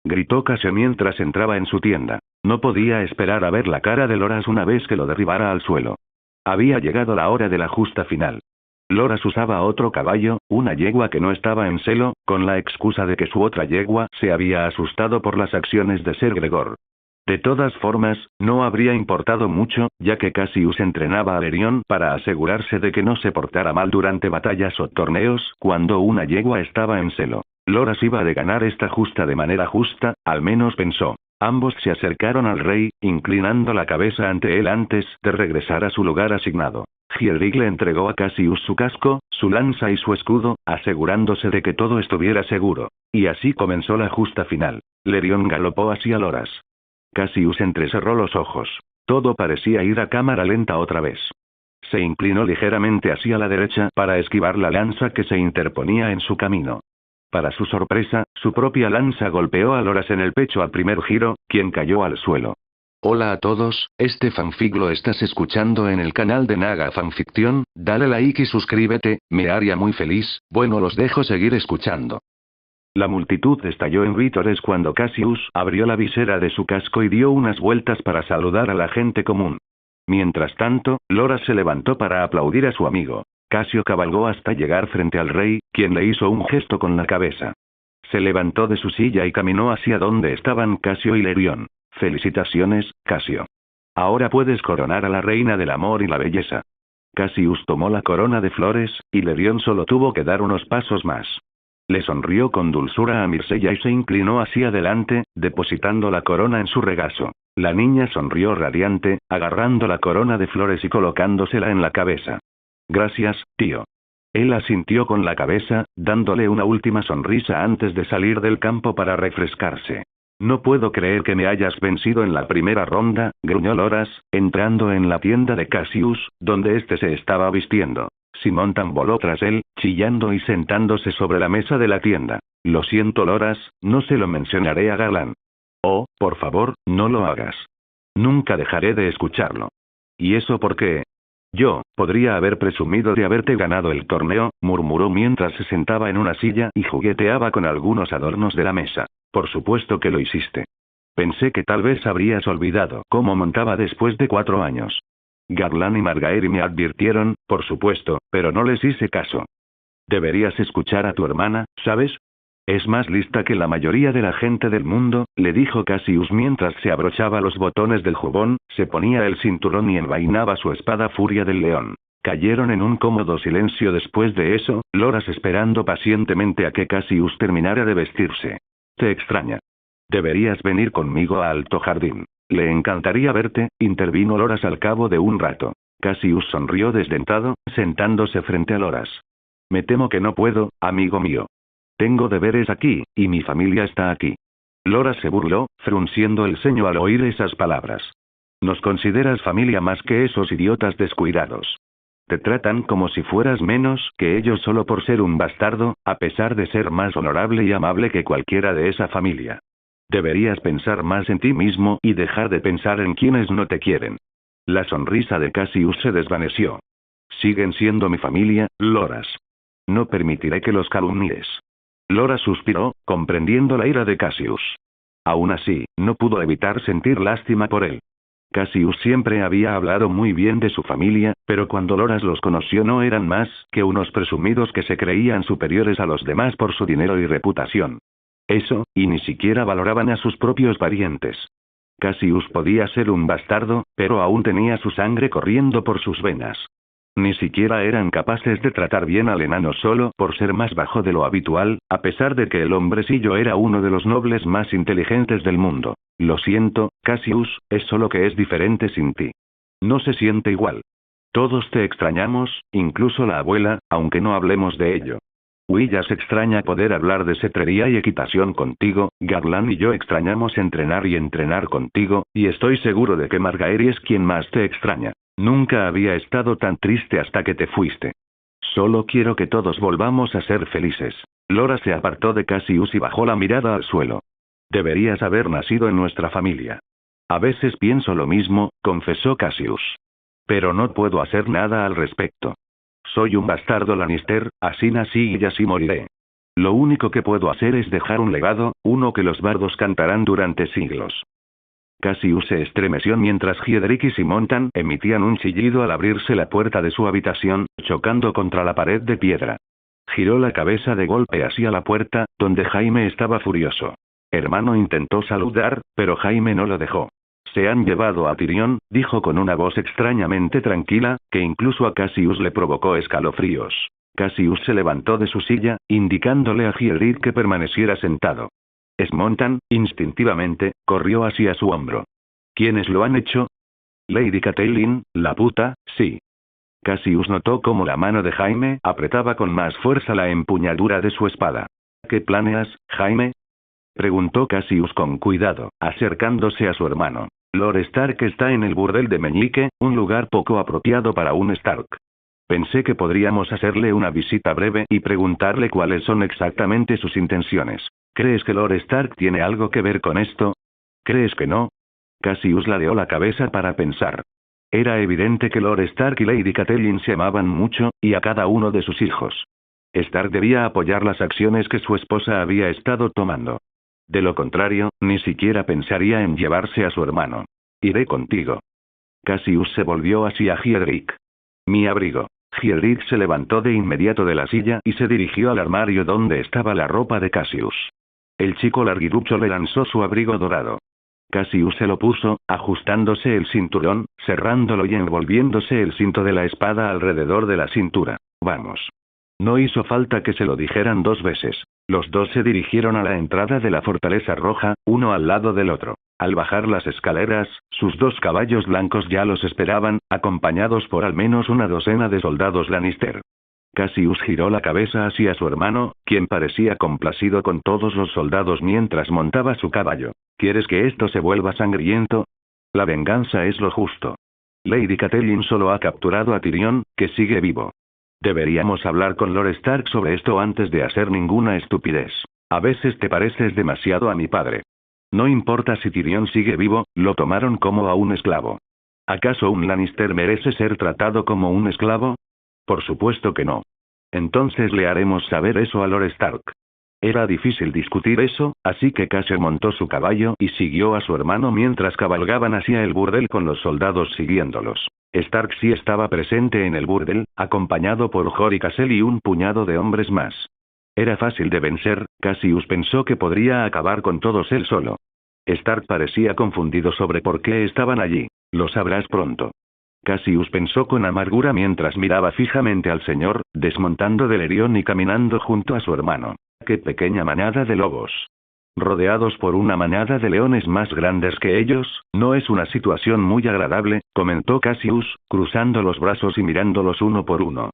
gritó Cassio mientras entraba en su tienda. No podía esperar a ver la cara de Loras una vez que lo derribara al suelo. Había llegado la hora de la justa final. Loras usaba otro caballo, una yegua que no estaba en celo, con la excusa de que su otra yegua se había asustado por las acciones de Ser Gregor. De todas formas, no habría importado mucho, ya que Cassius entrenaba a Lerion para asegurarse de que no se portara mal durante batallas o torneos cuando una yegua estaba en celo. Loras iba de ganar esta justa de manera justa, al menos pensó. Ambos se acercaron al rey, inclinando la cabeza ante él antes de regresar a su lugar asignado. Hielrig le entregó a Cassius su casco, su lanza y su escudo, asegurándose de que todo estuviera seguro. Y así comenzó la justa final. Lerion galopó hacia Loras. Cassius entrecerró los ojos. Todo parecía ir a cámara lenta otra vez. Se inclinó ligeramente hacia la derecha para esquivar la lanza que se interponía en su camino. Para su sorpresa, su propia lanza golpeó a Loras en el pecho al primer giro, quien cayó al suelo. Hola a todos, este fanfic lo estás escuchando en el canal de Naga Fanfiction, dale like y suscríbete, me haría muy feliz, bueno los dejo seguir escuchando. La multitud estalló en vítores cuando Cassius abrió la visera de su casco y dio unas vueltas para saludar a la gente común. Mientras tanto, Loras se levantó para aplaudir a su amigo. Cassio cabalgó hasta llegar frente al rey, quien le hizo un gesto con la cabeza. Se levantó de su silla y caminó hacia donde estaban Cassio y Lerión. Felicitaciones, Cassio. Ahora puedes coronar a la reina del amor y la belleza. Cassius tomó la corona de flores, y Lerión solo tuvo que dar unos pasos más. Le sonrió con dulzura a Mircella y se inclinó hacia adelante, depositando la corona en su regazo. La niña sonrió radiante, agarrando la corona de flores y colocándosela en la cabeza. Gracias, tío. Él asintió con la cabeza, dándole una última sonrisa antes de salir del campo para refrescarse. No puedo creer que me hayas vencido en la primera ronda, gruñó Loras, entrando en la tienda de Cassius, donde este se estaba vistiendo. Simontan voló tras él, chillando y sentándose sobre la mesa de la tienda. Lo siento Loras, no se lo mencionaré a Galán. Oh, por favor, no lo hagas. Nunca dejaré de escucharlo. ¿Y eso por qué? Yo, podría haber presumido de haberte ganado el torneo, murmuró mientras se sentaba en una silla y jugueteaba con algunos adornos de la mesa. Por supuesto que lo hiciste. Pensé que tal vez habrías olvidado cómo montaba después de 4 años. Garland y Margaery me advirtieron, por supuesto, pero no les hice caso. Deberías escuchar a tu hermana, ¿sabes? Es más lista que la mayoría de la gente del mundo, le dijo Cassius mientras se abrochaba los botones del jubón, se ponía el cinturón y envainaba su espada Furia del León. Cayeron en un cómodo silencio después de eso, Loras esperando pacientemente a que Cassius terminara de vestirse. Te extraña. Deberías venir conmigo a Alto Jardín. Le encantaría verte, intervino Loras al cabo de un rato. Cassius sonrió desdentado, sentándose frente a Loras. Me temo que no puedo, amigo mío. Tengo deberes aquí, y mi familia está aquí. Loras se burló, frunciendo el ceño al oír esas palabras. Nos consideras familia más que esos idiotas descuidados. Te tratan como si fueras menos que ellos solo por ser un bastardo, a pesar de ser más honorable y amable que cualquiera de esa familia. Deberías pensar más en ti mismo y dejar de pensar en quienes no te quieren. La sonrisa de Cassius se desvaneció. Siguen siendo mi familia, Loras. No permitiré que los calumnies. Loras suspiró, comprendiendo la ira de Cassius. Aún así, no pudo evitar sentir lástima por él. Cassius siempre había hablado muy bien de su familia, pero cuando Loras los conoció no eran más que unos presumidos que se creían superiores a los demás por su dinero y reputación. Eso, y ni siquiera valoraban a sus propios parientes. Cassius podía ser un bastardo, pero aún tenía su sangre corriendo por sus venas. Ni siquiera eran capaces de tratar bien al enano solo por ser más bajo de lo habitual, a pesar de que el hombrecillo era uno de los nobles más inteligentes del mundo. Lo siento, Cassius, es solo que es diferente sin ti. No se siente igual. Todos te extrañamos, incluso la abuela, aunque no hablemos de ello. Willas extraña poder hablar de cetrería y equitación contigo, Garland y yo extrañamos entrenar y entrenar contigo, y estoy seguro de que Margaery es quien más te extraña. Nunca había estado tan triste hasta que te fuiste. Solo quiero que todos volvamos a ser felices. Loras se apartó de Cassius y bajó la mirada al suelo. Deberías haber nacido en nuestra familia. A veces pienso lo mismo, confesó Cassius. Pero no puedo hacer nada al respecto. Soy un bastardo Lannister, así nací y así moriré. Lo único que puedo hacer es dejar un legado, uno que los bardos cantarán durante siglos. Cassius se estremeció mientras Hiedrick y Simontan emitían un chillido al abrirse la puerta de su habitación, chocando contra la pared de piedra. Giró la cabeza de golpe hacia la puerta, donde Jaime estaba furioso. Hermano intentó saludar, pero Jaime no lo dejó. Se han llevado a Tyrion, dijo con una voz extrañamente tranquila, que incluso a Cassius le provocó escalofríos. Cassius se levantó de su silla, indicándole a Hiedrick que permaneciera sentado. Smontan, instintivamente, corrió hacia su hombro. ¿Quiénes lo han hecho? Lady Catelyn, la puta, sí. Cassius notó cómo la mano de Jaime apretaba con más fuerza la empuñadura de su espada. ¿Qué planeas, Jaime? Preguntó Cassius con cuidado, acercándose a su hermano. Lord Stark está en el burdel de Meñique, un lugar poco apropiado para un Stark. Pensé que podríamos hacerle una visita breve y preguntarle cuáles son exactamente sus intenciones. ¿Crees que Lord Stark tiene algo que ver con esto? ¿Crees que no? Cassius ladeó la cabeza para pensar. Era evidente que Lord Stark y Lady Catelyn se amaban mucho, y a cada uno de sus hijos. Stark debía apoyar las acciones que su esposa había estado tomando. De lo contrario, ni siquiera pensaría en llevarse a su hermano. Iré contigo. Cassius se volvió hacia Hiedrick. Mi abrigo. Hiedrick se levantó de inmediato de la silla y se dirigió al armario donde estaba la ropa de Cassius. El chico larguirucho le lanzó su abrigo dorado. Cassius se lo puso, ajustándose el cinturón, cerrándolo y envolviéndose el cinto de la espada alrededor de la cintura. Vamos. No hizo falta que se lo dijeran 2 veces. Los dos se dirigieron a la entrada de la Fortaleza Roja, uno al lado del otro. Al bajar las escaleras, sus 2 caballos blancos ya los esperaban, acompañados por al menos una docena de soldados Lannister. Cassius giró la cabeza hacia su hermano, quien parecía complacido con todos los soldados mientras montaba su caballo. ¿Quieres que esto se vuelva sangriento? La venganza es lo justo. Lady Catelyn solo ha capturado a Tyrion, que sigue vivo. Deberíamos hablar con Lord Stark sobre esto antes de hacer ninguna estupidez. A veces te pareces demasiado a mi padre. No importa si Tyrion sigue vivo, lo tomaron como a un esclavo. ¿Acaso un Lannister merece ser tratado como un esclavo? Por supuesto que no. Entonces le haremos saber eso a Lord Stark. Era difícil discutir eso, así que Cassius montó su caballo y siguió a su hermano mientras cabalgaban hacia el burdel con los soldados siguiéndolos. Stark sí estaba presente en el burdel, acompañado por Jory Cassel y un puñado de hombres más. Era fácil de vencer, Cassius pensó que podría acabar con todos él solo. Stark parecía confundido sobre por qué estaban allí. Lo sabrás pronto. Cassius pensó con amargura mientras miraba fijamente al señor, desmontando del Herión y caminando junto a su hermano. ¡Qué pequeña manada de lobos! Rodeados por una manada de leones más grandes que ellos, no es una situación muy agradable, comentó Cassius, cruzando los brazos y mirándolos uno por uno.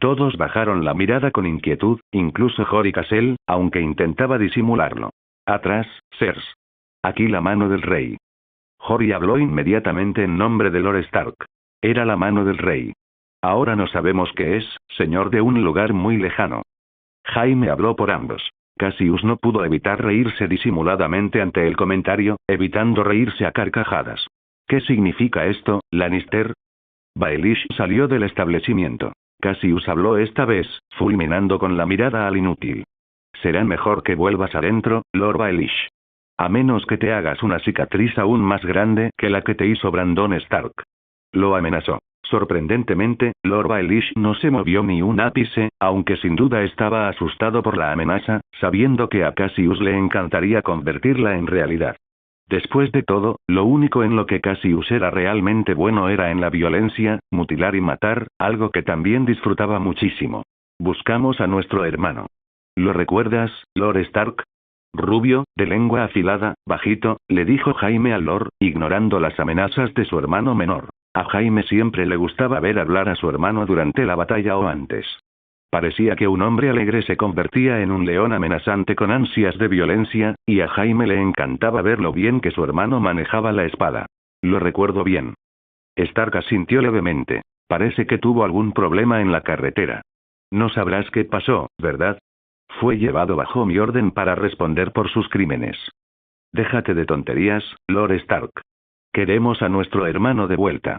Todos bajaron la mirada con inquietud, incluso Jory Cassel, aunque intentaba disimularlo. Atrás, Sirs. Aquí la mano del rey. Jory habló inmediatamente en nombre de Lord Stark. Era la mano del rey. Ahora no sabemos qué es, señor de un lugar muy lejano. Jaime habló por ambos. Cassius no pudo evitar reírse disimuladamente ante el comentario, evitando reírse a carcajadas. ¿Qué significa esto, Lannister? Baelish salió del establecimiento. Cassius habló esta vez, fulminando con la mirada al inútil. Será mejor que vuelvas adentro, Lord Baelish. A menos que te hagas una cicatriz aún más grande que la que te hizo Brandon Stark. Lo amenazó. Sorprendentemente, Lord Baelish no se movió ni un ápice, aunque sin duda estaba asustado por la amenaza, sabiendo que a Cassius le encantaría convertirla en realidad. Después de todo, lo único en lo que Cassius era realmente bueno era en la violencia, mutilar y matar, algo que también disfrutaba muchísimo. Buscamos a nuestro hermano. ¿Lo recuerdas, Lord Stark? Rubio, de lengua afilada, bajito, le dijo Jaime al Lord, ignorando las amenazas de su hermano menor. A Jaime siempre le gustaba ver hablar a su hermano durante la batalla o antes. Parecía que un hombre alegre se convertía en un león amenazante con ansias de violencia, y a Jaime le encantaba ver lo bien que su hermano manejaba la espada. Lo recuerdo bien. Stark asintió levemente. Parece que tuvo algún problema en la carretera. No sabrás qué pasó, ¿verdad? Fue llevado bajo mi orden para responder por sus crímenes. Déjate de tonterías, Lord Stark. Queremos a nuestro hermano de vuelta.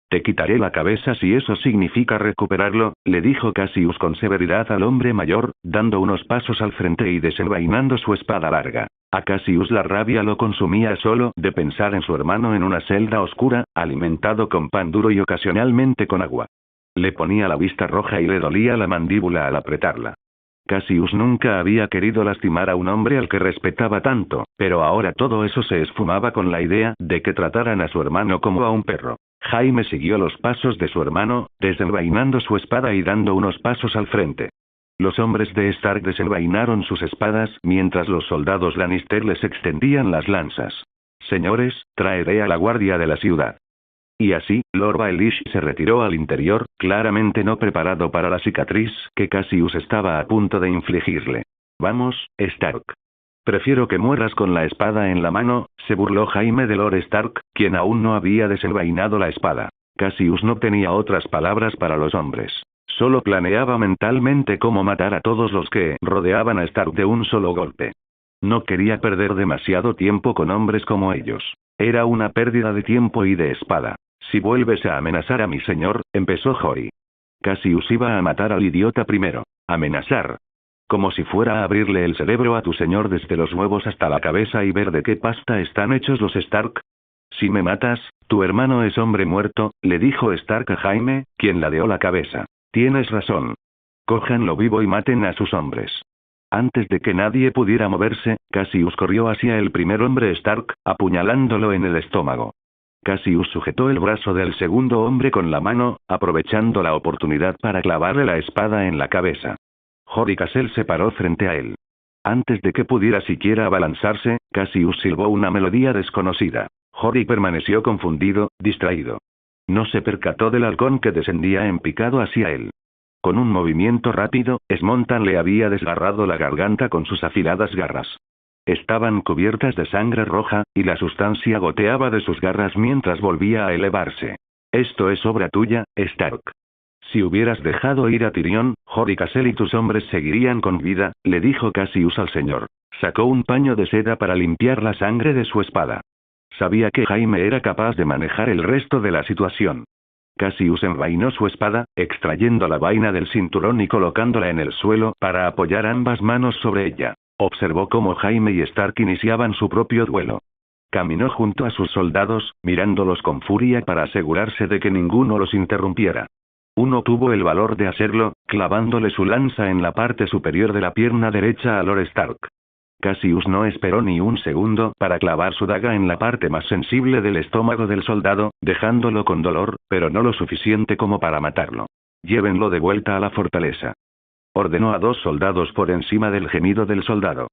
Te quitaré la cabeza si eso significa recuperarlo, le dijo Cassius con severidad al hombre mayor, dando unos pasos al frente y desenvainando su espada larga. A Cassius la rabia lo consumía solo de pensar en su hermano en una celda oscura, alimentado con pan duro y ocasionalmente con agua. Le ponía la vista roja y le dolía la mandíbula al apretarla. Cassius nunca había querido lastimar a un hombre al que respetaba tanto, pero ahora todo eso se esfumaba con la idea de que trataran a su hermano como a un perro. Jaime siguió los pasos de su hermano, desenvainando su espada y dando unos pasos al frente. Los hombres de Stark desenvainaron sus espadas mientras los soldados Lannister les extendían las lanzas. Señores, traeré a la guardia de la ciudad. Y así, Lord Baelish se retiró al interior, claramente no preparado para la cicatriz que Cassius estaba a punto de infligirle. Vamos, Stark. Prefiero que mueras con la espada en la mano, se burló Jaime de Lord Stark, quien aún no había desenvainado la espada. Cassius no tenía otras palabras para los hombres. Solo planeaba mentalmente cómo matar a todos los que rodeaban a Stark de un solo golpe. No quería perder demasiado tiempo con hombres como ellos. Era una pérdida de tiempo y de espada. Si vuelves a amenazar a mi señor, empezó Jory. Cassius iba a matar al idiota primero. ¿Amenazar? Como si fuera a abrirle el cerebro a tu señor desde los huevos hasta la cabeza y ver de qué pasta están hechos los Stark. Si me matas, tu hermano es hombre muerto, le dijo Stark a Jaime, quien ladeó la cabeza. Tienes razón. Cójanlo vivo y maten a sus hombres. Antes de que nadie pudiera moverse, Cassius corrió hacia el primer hombre Stark, apuñalándolo en el estómago. Cassius sujetó el brazo del segundo hombre con la mano, aprovechando la oportunidad para clavarle la espada en la cabeza. Jory Cassel se paró frente a él. Antes de que pudiera siquiera abalanzarse, Cassius silbó una melodía desconocida. Jory permaneció confundido, distraído. No se percató del halcón que descendía en picado hacia él. Con un movimiento rápido, Smontan le había desgarrado la garganta con sus afiladas garras. Estaban cubiertas de sangre roja, y la sustancia goteaba de sus garras mientras volvía a elevarse. Esto es obra tuya, Stark. Si hubieras dejado ir a Tyrion, Jory Cassel y tus hombres seguirían con vida, le dijo Cassius al señor. Sacó un paño de seda para limpiar la sangre de su espada. Sabía que Jaime era capaz de manejar el resto de la situación. Cassius envainó su espada, extrayendo la vaina del cinturón y colocándola en el suelo para apoyar ambas manos sobre ella. Observó cómo Jaime y Stark iniciaban su propio duelo. Caminó junto a sus soldados, mirándolos con furia para asegurarse de que ninguno los interrumpiera. Uno tuvo el valor de hacerlo, clavándole su lanza en la parte superior de la pierna derecha a Lord Stark. Cassius no esperó ni un segundo para clavar su daga en la parte más sensible del estómago del soldado, dejándolo con dolor, pero no lo suficiente como para matarlo. Llévenlo de vuelta a la fortaleza. Ordenó a 2 soldados por encima del gemido del soldado.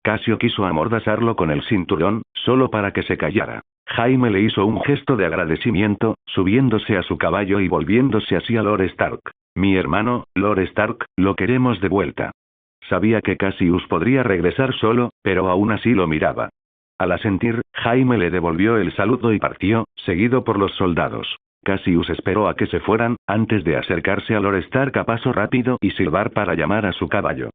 Cassio quiso amordazarlo con el cinturón, solo para que se callara. Jaime le hizo un gesto de agradecimiento, subiéndose a su caballo y volviéndose hacia Lord Stark. Mi hermano, Lord Stark, lo queremos de vuelta. Sabía que Cassius podría regresar solo, pero aún así lo miraba. Al asentir, Jaime le devolvió el saludo y partió, seguido por los soldados. Cassius esperó a que se fueran, antes de acercarse a Lord Stark a paso rápido y silbar para llamar a su caballo.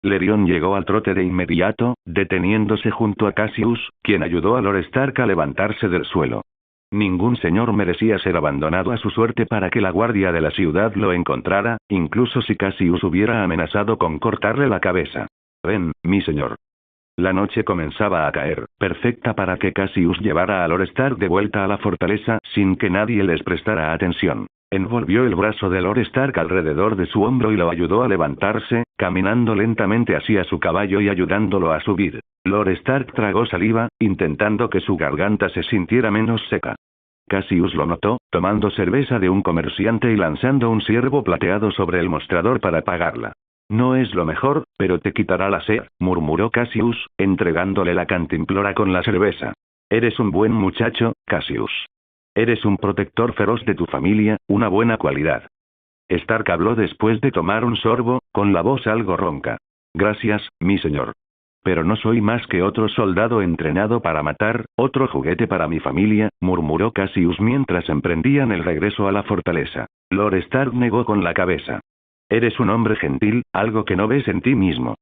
Lerion llegó al trote de inmediato, deteniéndose junto a Cassius, quien ayudó a Lord Stark a levantarse del suelo. Ningún señor merecía ser abandonado a su suerte para que la guardia de la ciudad lo encontrara, incluso si Cassius hubiera amenazado con cortarle la cabeza. Ven, mi señor. La noche comenzaba a caer, perfecta para que Cassius llevara a Lord Stark de vuelta a la fortaleza sin que nadie les prestara atención. Envolvió el brazo de Lord Stark alrededor de su hombro y lo ayudó a levantarse, caminando lentamente hacia su caballo y ayudándolo a subir. Lord Stark tragó saliva, intentando que su garganta se sintiera menos seca. Cassius lo notó, tomando cerveza de un comerciante y lanzando un ciervo plateado sobre el mostrador para apagarla. No es lo mejor, pero te quitará la sed, murmuró Cassius, entregándole la cantimplora con la cerveza. Eres un buen muchacho, Cassius. Eres un protector feroz de tu familia, una buena cualidad. Stark habló después de tomar un sorbo, con la voz algo ronca. Gracias, mi señor. Pero no soy más que otro soldado entrenado para matar, otro juguete para mi familia, murmuró Cassius mientras emprendían el regreso a la fortaleza. Lord Stark negó con la cabeza. Eres un hombre gentil, algo que no ves en ti mismo.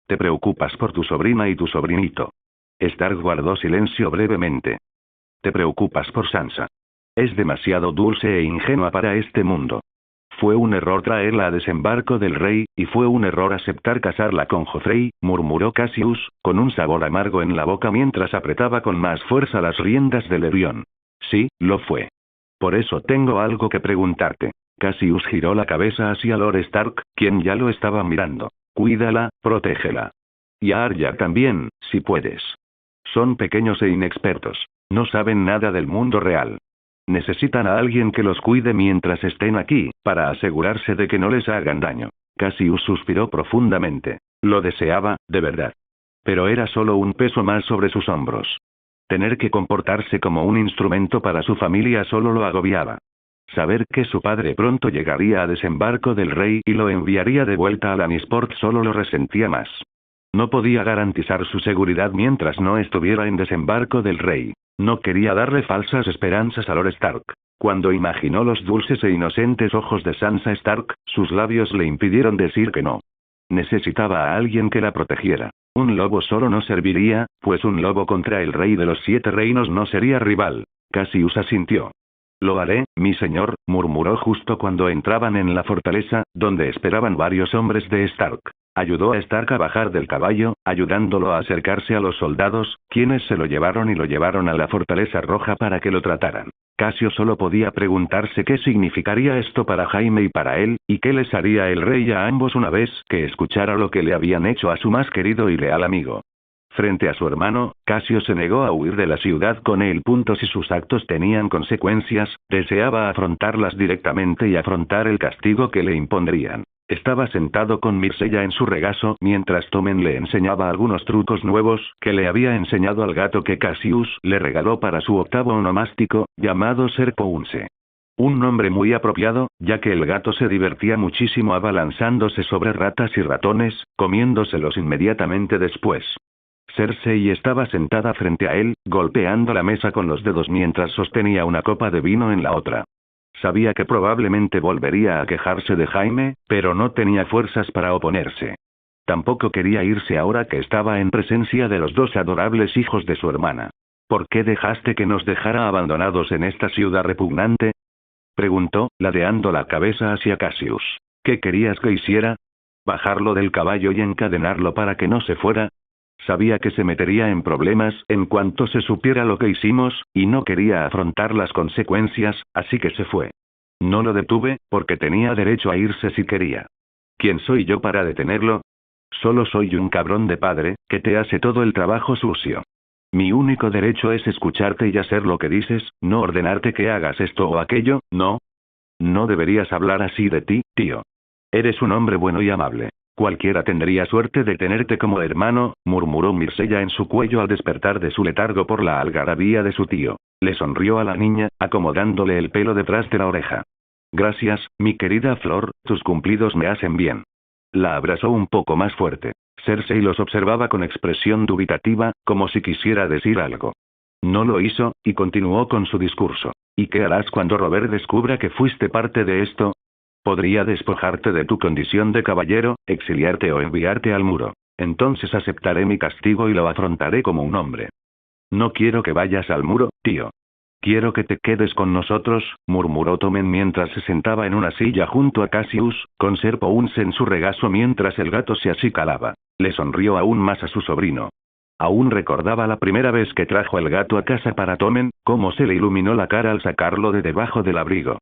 Te preocupas por tu sobrina y tu sobrinito. Stark guardó silencio brevemente. Te preocupas por Sansa. Es demasiado dulce e ingenua para este mundo. Fue un error traerla a desembarco del rey, y fue un error aceptar casarla con Joffrey, murmuró Cassius, con un sabor amargo en la boca mientras apretaba con más fuerza las riendas del Lerion. Sí, lo fue. Por eso tengo algo que preguntarte. Cassius giró la cabeza hacia Lord Stark, quien ya lo estaba mirando. Cuídala, protégela. Y a Arya también, si puedes. Son pequeños e inexpertos. No saben nada del mundo real. Necesitan a alguien que los cuide mientras estén aquí, para asegurarse de que no les hagan daño. Cassius suspiró profundamente. Lo deseaba, de verdad. Pero era solo un peso más sobre sus hombros. Tener que comportarse como un instrumento para su familia solo lo agobiaba. Saber que su padre pronto llegaría a desembarco del rey y lo enviaría de vuelta a Lannisport solo lo resentía más. No podía garantizar su seguridad mientras no estuviera en desembarco del rey. No quería darle falsas esperanzas a Lord Stark. Cuando imaginó los dulces e inocentes ojos de Sansa Stark, sus labios le impidieron decir que no. Necesitaba a alguien que la protegiera. Un lobo solo no serviría, pues un lobo contra el rey de los 7 reinos no sería rival. Cassius asintió. Lo haré, mi señor, murmuró justo cuando entraban en la fortaleza, donde esperaban varios hombres de Stark. Ayudó a Stark a bajar del caballo, ayudándolo a acercarse a los soldados, quienes se lo llevaron y lo llevaron a la fortaleza roja para que lo trataran. Casio solo podía preguntarse qué significaría esto para Jaime y para él, y qué les haría el rey a ambos una vez que escuchara lo que le habían hecho a su más querido y leal amigo. Frente a su hermano, Casio se negó a huir de la ciudad con él. Si sus actos tenían consecuencias, deseaba afrontarlas directamente y afrontar el castigo que le impondrían. Estaba sentado con Myrcella en su regazo mientras Tommen le enseñaba algunos trucos nuevos que le había enseñado al gato que Cassius le regaló para su octavo onomástico, llamado Serpounce. Un nombre muy apropiado, ya que el gato se divertía muchísimo abalanzándose sobre ratas y ratones, comiéndoselos inmediatamente después. Cersei estaba sentada frente a él, golpeando la mesa con los dedos mientras sostenía una copa de vino en la otra. Sabía que probablemente volvería a quejarse de Jaime, pero no tenía fuerzas para oponerse. Tampoco quería irse ahora que estaba en presencia de los 2 adorables hijos de su hermana. ¿Por qué dejaste que nos dejara abandonados en esta ciudad repugnante? Preguntó, ladeando la cabeza hacia Cassius. ¿Qué querías que hiciera? ¿Bajarlo del caballo y encadenarlo para que no se fuera? Sabía que se metería en problemas en cuanto se supiera lo que hicimos, y no quería afrontar las consecuencias, así que se fue. No lo detuve, porque tenía derecho a irse si quería. ¿Quién soy yo para detenerlo? Solo soy un cabrón de padre, que te hace todo el trabajo sucio. Mi único derecho es escucharte y hacer lo que dices, no ordenarte que hagas esto o aquello, ¿no? No deberías hablar así de ti, tío. Eres un hombre bueno y amable. Cualquiera tendría suerte de tenerte como hermano, murmuró Myrcella en su cuello al despertar de su letargo por la algarabía de su tío. Le sonrió a la niña, acomodándole el pelo detrás de la oreja. Gracias, mi querida Flor, tus cumplidos me hacen bien. La abrazó un poco más fuerte. Cersei los observaba con expresión dubitativa, como si quisiera decir algo. No lo hizo, y continuó con su discurso. ¿Y qué harás cuando Robert descubra que fuiste parte de esto? Podría despojarte de tu condición de caballero, exiliarte o enviarte al muro. Entonces aceptaré mi castigo y lo afrontaré como un hombre. No quiero que vayas al muro, tío. Quiero que te quedes con nosotros, murmuró Tommen mientras se sentaba en una silla junto a Cassius, con Serpounce en su regazo mientras el gato se acicalaba. Le sonrió aún más a su sobrino. Aún recordaba la primera vez que trajo el gato a casa para Tommen, cómo se le iluminó la cara al sacarlo de debajo del abrigo.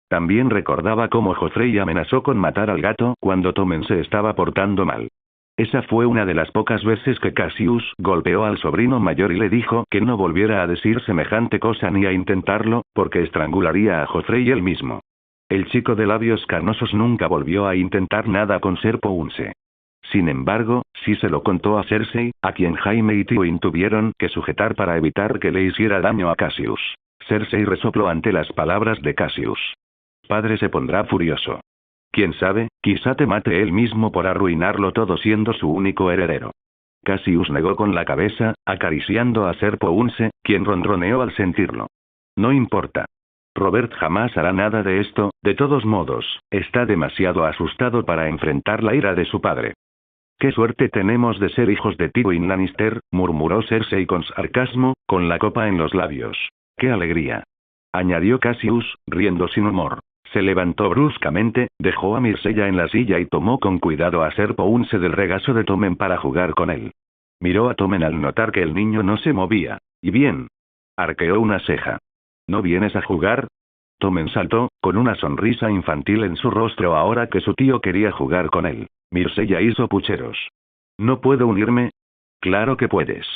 También recordaba cómo Joffrey amenazó con matar al gato cuando Tommen se estaba portando mal. Esa fue una de las pocas veces que Cassius golpeó al sobrino mayor y le dijo que no volviera a decir semejante cosa ni a intentarlo, porque estrangularía a Joffrey él mismo. El chico de labios carnosos nunca volvió a intentar nada con Serpounce. Sin embargo, sí se lo contó a Cersei, a quien Jaime y Tywin tuvieron que sujetar para evitar que le hiciera daño a Cassius. Cersei resopló ante las palabras de Cassius. Padre se pondrá furioso. Quién sabe, quizá te mate él mismo por arruinarlo todo siendo su único heredero. Cassius negó con la cabeza, acariciando a Serpounce, quien ronroneó al sentirlo. No importa. Robert jamás hará nada de esto, de todos modos, está demasiado asustado para enfrentar la ira de su padre. «Qué suerte tenemos de ser hijos de Tywin Lannister», murmuró Cersei con sarcasmo, con la copa en los labios. «¡Qué alegría!», añadió Cassius, riendo sin humor. Se levantó bruscamente, dejó a Myrcella en la silla y tomó con cuidado a Serpounce del regazo de Tommen para jugar con él. Miró a Tommen al notar que el niño no se movía. «¿Y bien?», arqueó una ceja. «¿No vienes a jugar?». Tommen saltó, con una sonrisa infantil en su rostro ahora que su tío quería jugar con él. Myrcella hizo pucheros. «¿No puedo unirme?». «Claro que puedes.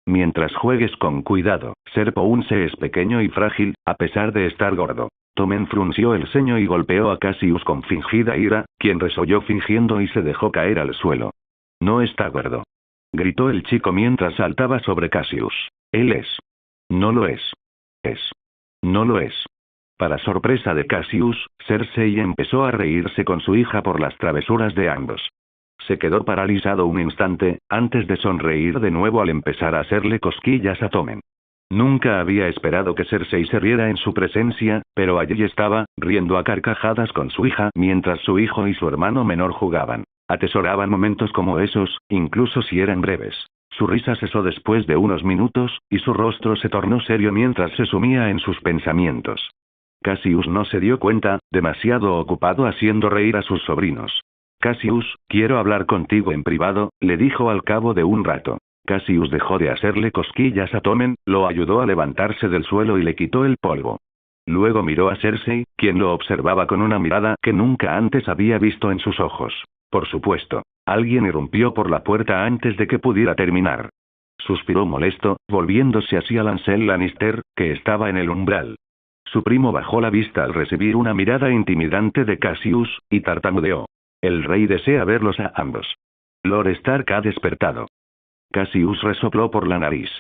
Mientras juegues con cuidado». Serpounce es pequeño y frágil, a pesar de estar gordo. Tommen frunció el ceño y golpeó a Cassius con fingida ira, quien resolló fingiendo y se dejó caer al suelo. «No está gordo», gritó el chico mientras saltaba sobre Cassius. «Él es». «No lo es». «Es». «No lo es». Para sorpresa de Cassius, Cersei empezó a reírse con su hija por las travesuras de ambos. Se quedó paralizado un instante, antes de sonreír de nuevo al empezar a hacerle cosquillas a Tommen. Nunca había esperado que Cersei se riera en su presencia, pero allí estaba, riendo a carcajadas con su hija mientras su hijo y su hermano menor jugaban. Atesoraban momentos como esos, incluso si eran breves. Su risa cesó después de unos minutos, y su rostro se tornó serio mientras se sumía en sus pensamientos. Cassius no se dio cuenta, demasiado ocupado haciendo reír a sus sobrinos. Cassius, quiero hablar contigo en privado, le dijo al cabo de un rato. Cassius dejó de hacerle cosquillas a Tommen, lo ayudó a levantarse del suelo y le quitó el polvo. Luego miró a Cersei, quien lo observaba con una mirada que nunca antes había visto en sus ojos. Por supuesto, alguien irrumpió por la puerta antes de que pudiera terminar. Suspiró molesto, volviéndose hacia Lancel Lannister, que estaba en el umbral. Su primo bajó la vista al recibir una mirada intimidante de Cassius, y tartamudeó. El rey desea verlos a ambos. Lord Stark ha despertado. Cassius resopló por la nariz.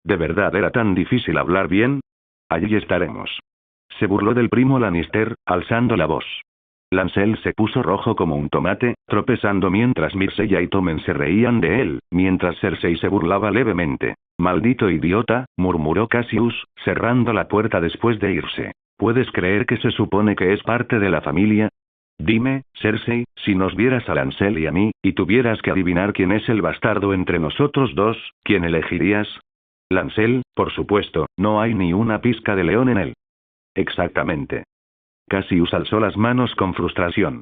¿De verdad era tan difícil hablar bien? Allí estaremos. Se burló del primo Lannister, alzando la voz. Lancel se puso rojo como un tomate, tropezando mientras Myrcella y Tommen se reían de él, mientras Cersei se burlaba levemente. Maldito idiota, murmuró Cassius, cerrando la puerta después de irse. ¿Puedes creer que se supone que es parte de la familia? Dime, Cersei, si nos vieras a Lancel y a mí, y tuvieras que adivinar quién es el bastardo entre nosotros dos, ¿quién elegirías? Lancel, por supuesto, no hay ni una pizca de león en él. Exactamente. Cassius alzó las manos con frustración.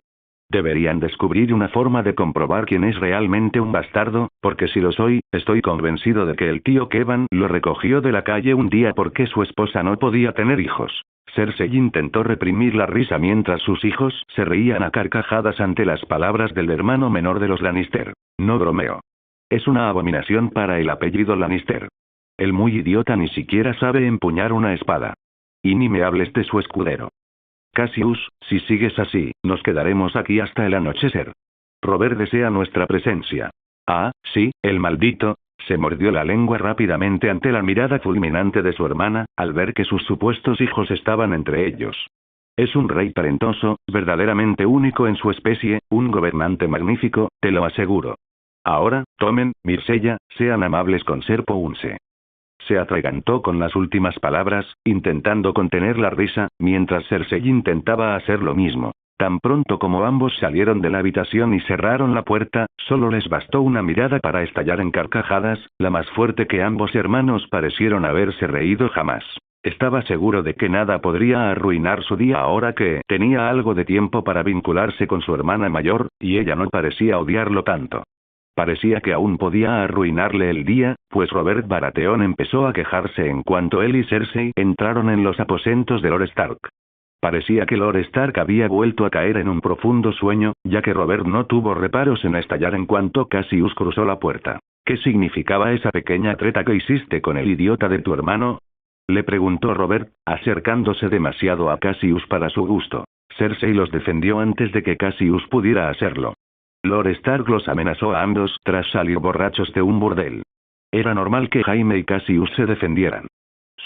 Deberían descubrir una forma de comprobar quién es realmente un bastardo, porque si lo soy, estoy convencido de que el tío Kevan lo recogió de la calle un día porque su esposa no podía tener hijos. Cersei intentó reprimir la risa mientras sus hijos se reían a carcajadas ante las palabras del hermano menor de los Lannister. No bromeo. Es una abominación para el apellido Lannister. El muy idiota ni siquiera sabe empuñar una espada. Y ni me hables de su escudero. Cassius, si sigues así, nos quedaremos aquí hasta el anochecer. Robert desea nuestra presencia. Ah, sí, el maldito. Se mordió la lengua rápidamente ante la mirada fulminante de su hermana, al ver que sus supuestos hijos estaban entre ellos. Es un rey talentoso, verdaderamente único en su especie, un gobernante magnífico, te lo aseguro. Ahora, Tommen, Myrcella, sean amables con Ser Pounce. Se atragantó con las últimas palabras, intentando contener la risa, mientras Cersei intentaba hacer lo mismo. Tan pronto como ambos salieron de la habitación y cerraron la puerta, solo les bastó una mirada para estallar en carcajadas, la más fuerte que ambos hermanos parecieron haberse reído jamás. Estaba seguro de que nada podría arruinar su día ahora que tenía algo de tiempo para vincularse con su hermana mayor, y ella no parecía odiarlo tanto. Parecía que aún podía arruinarle el día, pues Robert Baratheon empezó a quejarse en cuanto él y Cersei entraron en los aposentos de Lord Stark. Parecía que Lord Stark había vuelto a caer en un profundo sueño, ya que Robert no tuvo reparos en estallar en cuanto Cassius cruzó la puerta. ¿Qué significaba esa pequeña treta que hiciste con el idiota de tu hermano? Le preguntó Robert, acercándose demasiado a Cassius para su gusto. Cersei los defendió antes de que Cassius pudiera hacerlo. Lord Stark los amenazó a ambos tras salir borrachos de un burdel. Era normal que Jaime y Cassius se defendieran.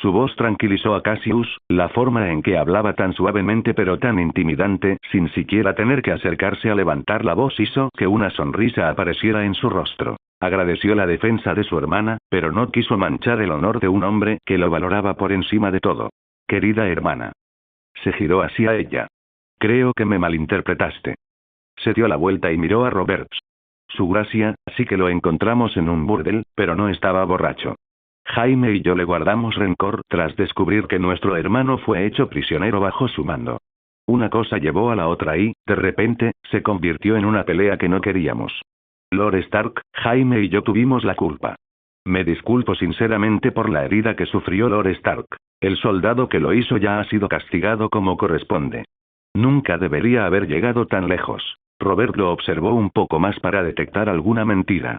Su voz tranquilizó a Cassius, la forma en que hablaba tan suavemente pero tan intimidante, sin siquiera tener que acercarse a levantar la voz hizo que una sonrisa apareciera en su rostro. Agradeció la defensa de su hermana, pero no quiso manchar el honor de un hombre que lo valoraba por encima de todo. Querida hermana. Se giró hacia ella. Creo que me malinterpretaste. Se dio la vuelta y miró a Robert. Su gracia, sí que lo encontramos en un burdel, pero no estaba borracho. Jaime y yo le guardamos rencor tras descubrir que nuestro hermano fue hecho prisionero bajo su mando. Una cosa llevó a la otra y, de repente, se convirtió en una pelea que no queríamos. Lord Stark, Jaime y yo tuvimos la culpa. Me disculpo sinceramente por la herida que sufrió Lord Stark. El soldado que lo hizo ya ha sido castigado como corresponde. Nunca debería haber llegado tan lejos. Robert lo observó un poco más para detectar alguna mentira.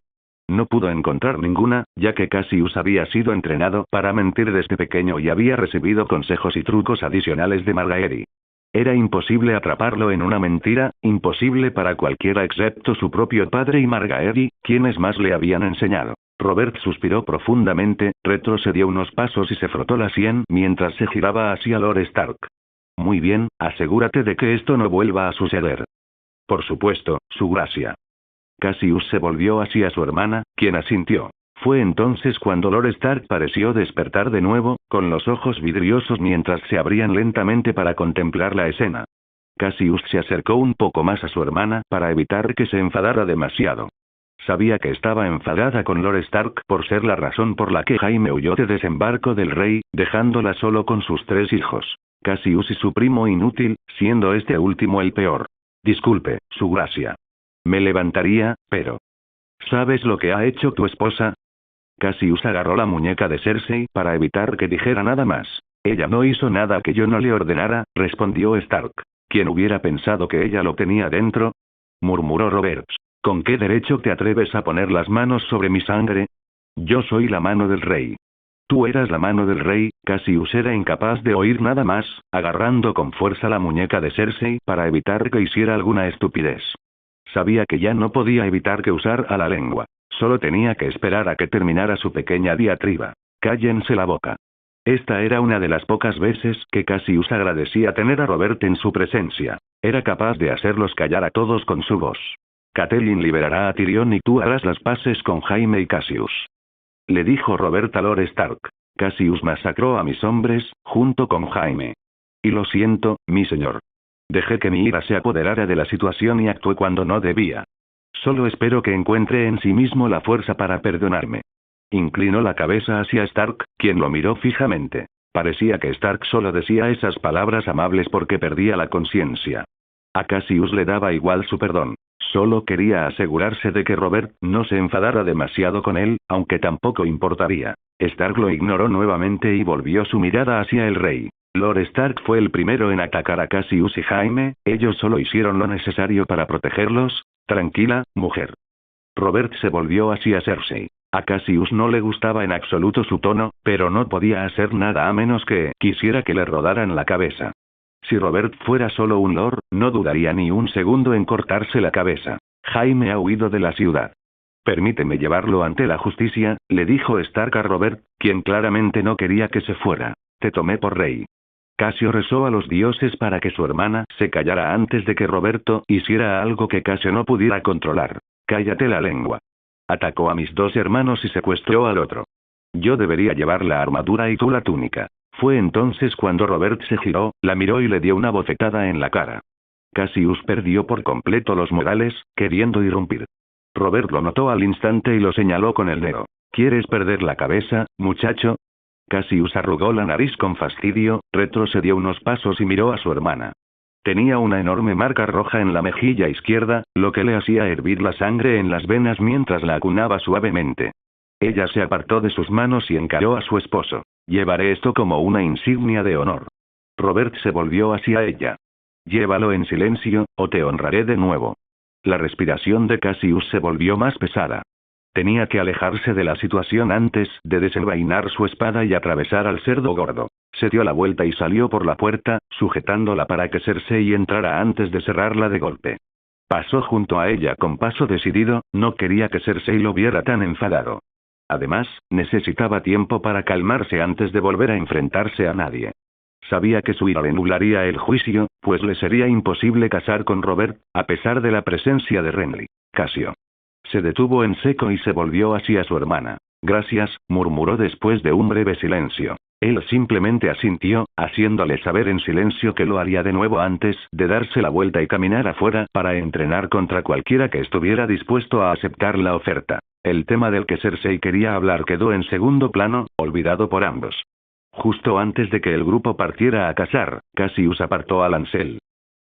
No pudo encontrar ninguna, ya que Cassius había sido entrenado para mentir desde pequeño y había recibido consejos y trucos adicionales de Margaery. Era imposible atraparlo en una mentira, imposible para cualquiera excepto su propio padre y Margaery, quienes más le habían enseñado. Robert suspiró profundamente, retrocedió unos pasos y se frotó la sien mientras se giraba hacia Lord Stark. Muy bien, asegúrate de que esto no vuelva a suceder. Por supuesto, su gracia. Cassius se volvió hacia su hermana, quien asintió. Fue entonces cuando Lord Stark pareció despertar de nuevo, con los ojos vidriosos mientras se abrían lentamente para contemplar la escena. Cassius se acercó un poco más a su hermana para evitar que se enfadara demasiado. Sabía que estaba enfadada con Lord Stark por ser la razón por la que Jaime huyó de desembarco del rey, dejándola solo con sus 3 hijos. Cassius y su primo inútil, siendo este último el peor. Disculpe, su gracia. Me levantaría, pero... ¿Sabes lo que ha hecho tu esposa? Cassius agarró la muñeca de Cersei para evitar que dijera nada más. Ella no hizo nada que yo no le ordenara, respondió Stark. ¿Quién hubiera pensado que ella lo tenía dentro? Murmuró Roberts. ¿Con qué derecho te atreves a poner las manos sobre mi sangre? Yo soy la mano del rey. Tú eras la mano del rey. Cassius era incapaz de oír nada más, agarrando con fuerza la muñeca de Cersei para evitar que hiciera alguna estupidez. Sabía que ya no podía evitar que usara la lengua. Solo tenía que esperar a que terminara su pequeña diatriba. Cállense la boca. Esta era una de las pocas veces que Cassius agradecía tener a Robert en su presencia. Era capaz de hacerlos callar a todos con su voz. Catelyn liberará a Tyrion y tú harás las paces con Jaime y Cassius. Le dijo Robert a Lord Stark. Cassius masacró a mis hombres, junto con Jaime. Y lo siento, mi señor. Dejé que mi ira se apoderara de la situación y actué cuando no debía. Solo espero que encuentre en sí mismo la fuerza para perdonarme. Inclinó la cabeza hacia Stark, quien lo miró fijamente. Parecía que Stark solo decía esas palabras amables porque perdía la conciencia. A Cassius le daba igual su perdón. Solo quería asegurarse de que Robert no se enfadara demasiado con él, aunque tampoco importaría. Stark lo ignoró nuevamente y volvió su mirada hacia el rey. Lord Stark fue el primero en atacar a Cassius y Jaime, ellos solo hicieron lo necesario para protegerlos. Tranquila, mujer. Robert se volvió hacia Cersei. A Cassius no le gustaba en absoluto su tono, pero no podía hacer nada a menos que quisiera que le rodaran la cabeza. Si Robert fuera solo un lord, no dudaría ni un segundo en cortarse la cabeza. Jaime ha huido de la ciudad. Permíteme llevarlo ante la justicia, le dijo Stark a Robert, quien claramente no quería que se fuera. Te tomé por rey. Casio rezó a los dioses para que su hermana se callara antes de que Roberto hiciera algo que Casio no pudiera controlar. Cállate la lengua. Atacó a mis 2 hermanos y secuestró al otro. Yo debería llevar la armadura y tú la túnica. Fue entonces cuando Robert se giró, la miró y le dio una bofetada en la cara. Cassius perdió por completo los modales, queriendo irrumpir. Robert lo notó al instante y lo señaló con el dedo. ¿Quieres perder la cabeza, muchacho? Cassius arrugó la nariz con fastidio, retrocedió unos pasos y miró a su hermana. Tenía una enorme marca roja en la mejilla izquierda, lo que le hacía hervir la sangre en las venas mientras la acunaba suavemente. Ella se apartó de sus manos y encaró a su esposo. Llevaré esto como una insignia de honor. Robert se volvió hacia ella. Llévalo en silencio, o te honraré de nuevo. La respiración de Cassius se volvió más pesada. Tenía que alejarse de la situación antes de desenvainar su espada y atravesar al cerdo gordo. Se dio la vuelta y salió por la puerta, sujetándola para que Cersei entrara antes de cerrarla de golpe. Pasó junto a ella con paso decidido, no quería que Cersei lo viera tan enfadado. Además, necesitaba tiempo para calmarse antes de volver a enfrentarse a nadie. Sabía que su ira le nublaría el juicio, pues le sería imposible casar con Robert, a pesar de la presencia de Renly. Casio. Se detuvo en seco y se volvió hacia su hermana. Gracias, murmuró después de un breve silencio. Él simplemente asintió, haciéndole saber en silencio que lo haría de nuevo antes de darse la vuelta y caminar afuera para entrenar contra cualquiera que estuviera dispuesto a aceptar la oferta. El tema del que Cersei quería hablar quedó en segundo plano, olvidado por ambos. Justo antes de que el grupo partiera a cazar, Cassius apartó a Lancel.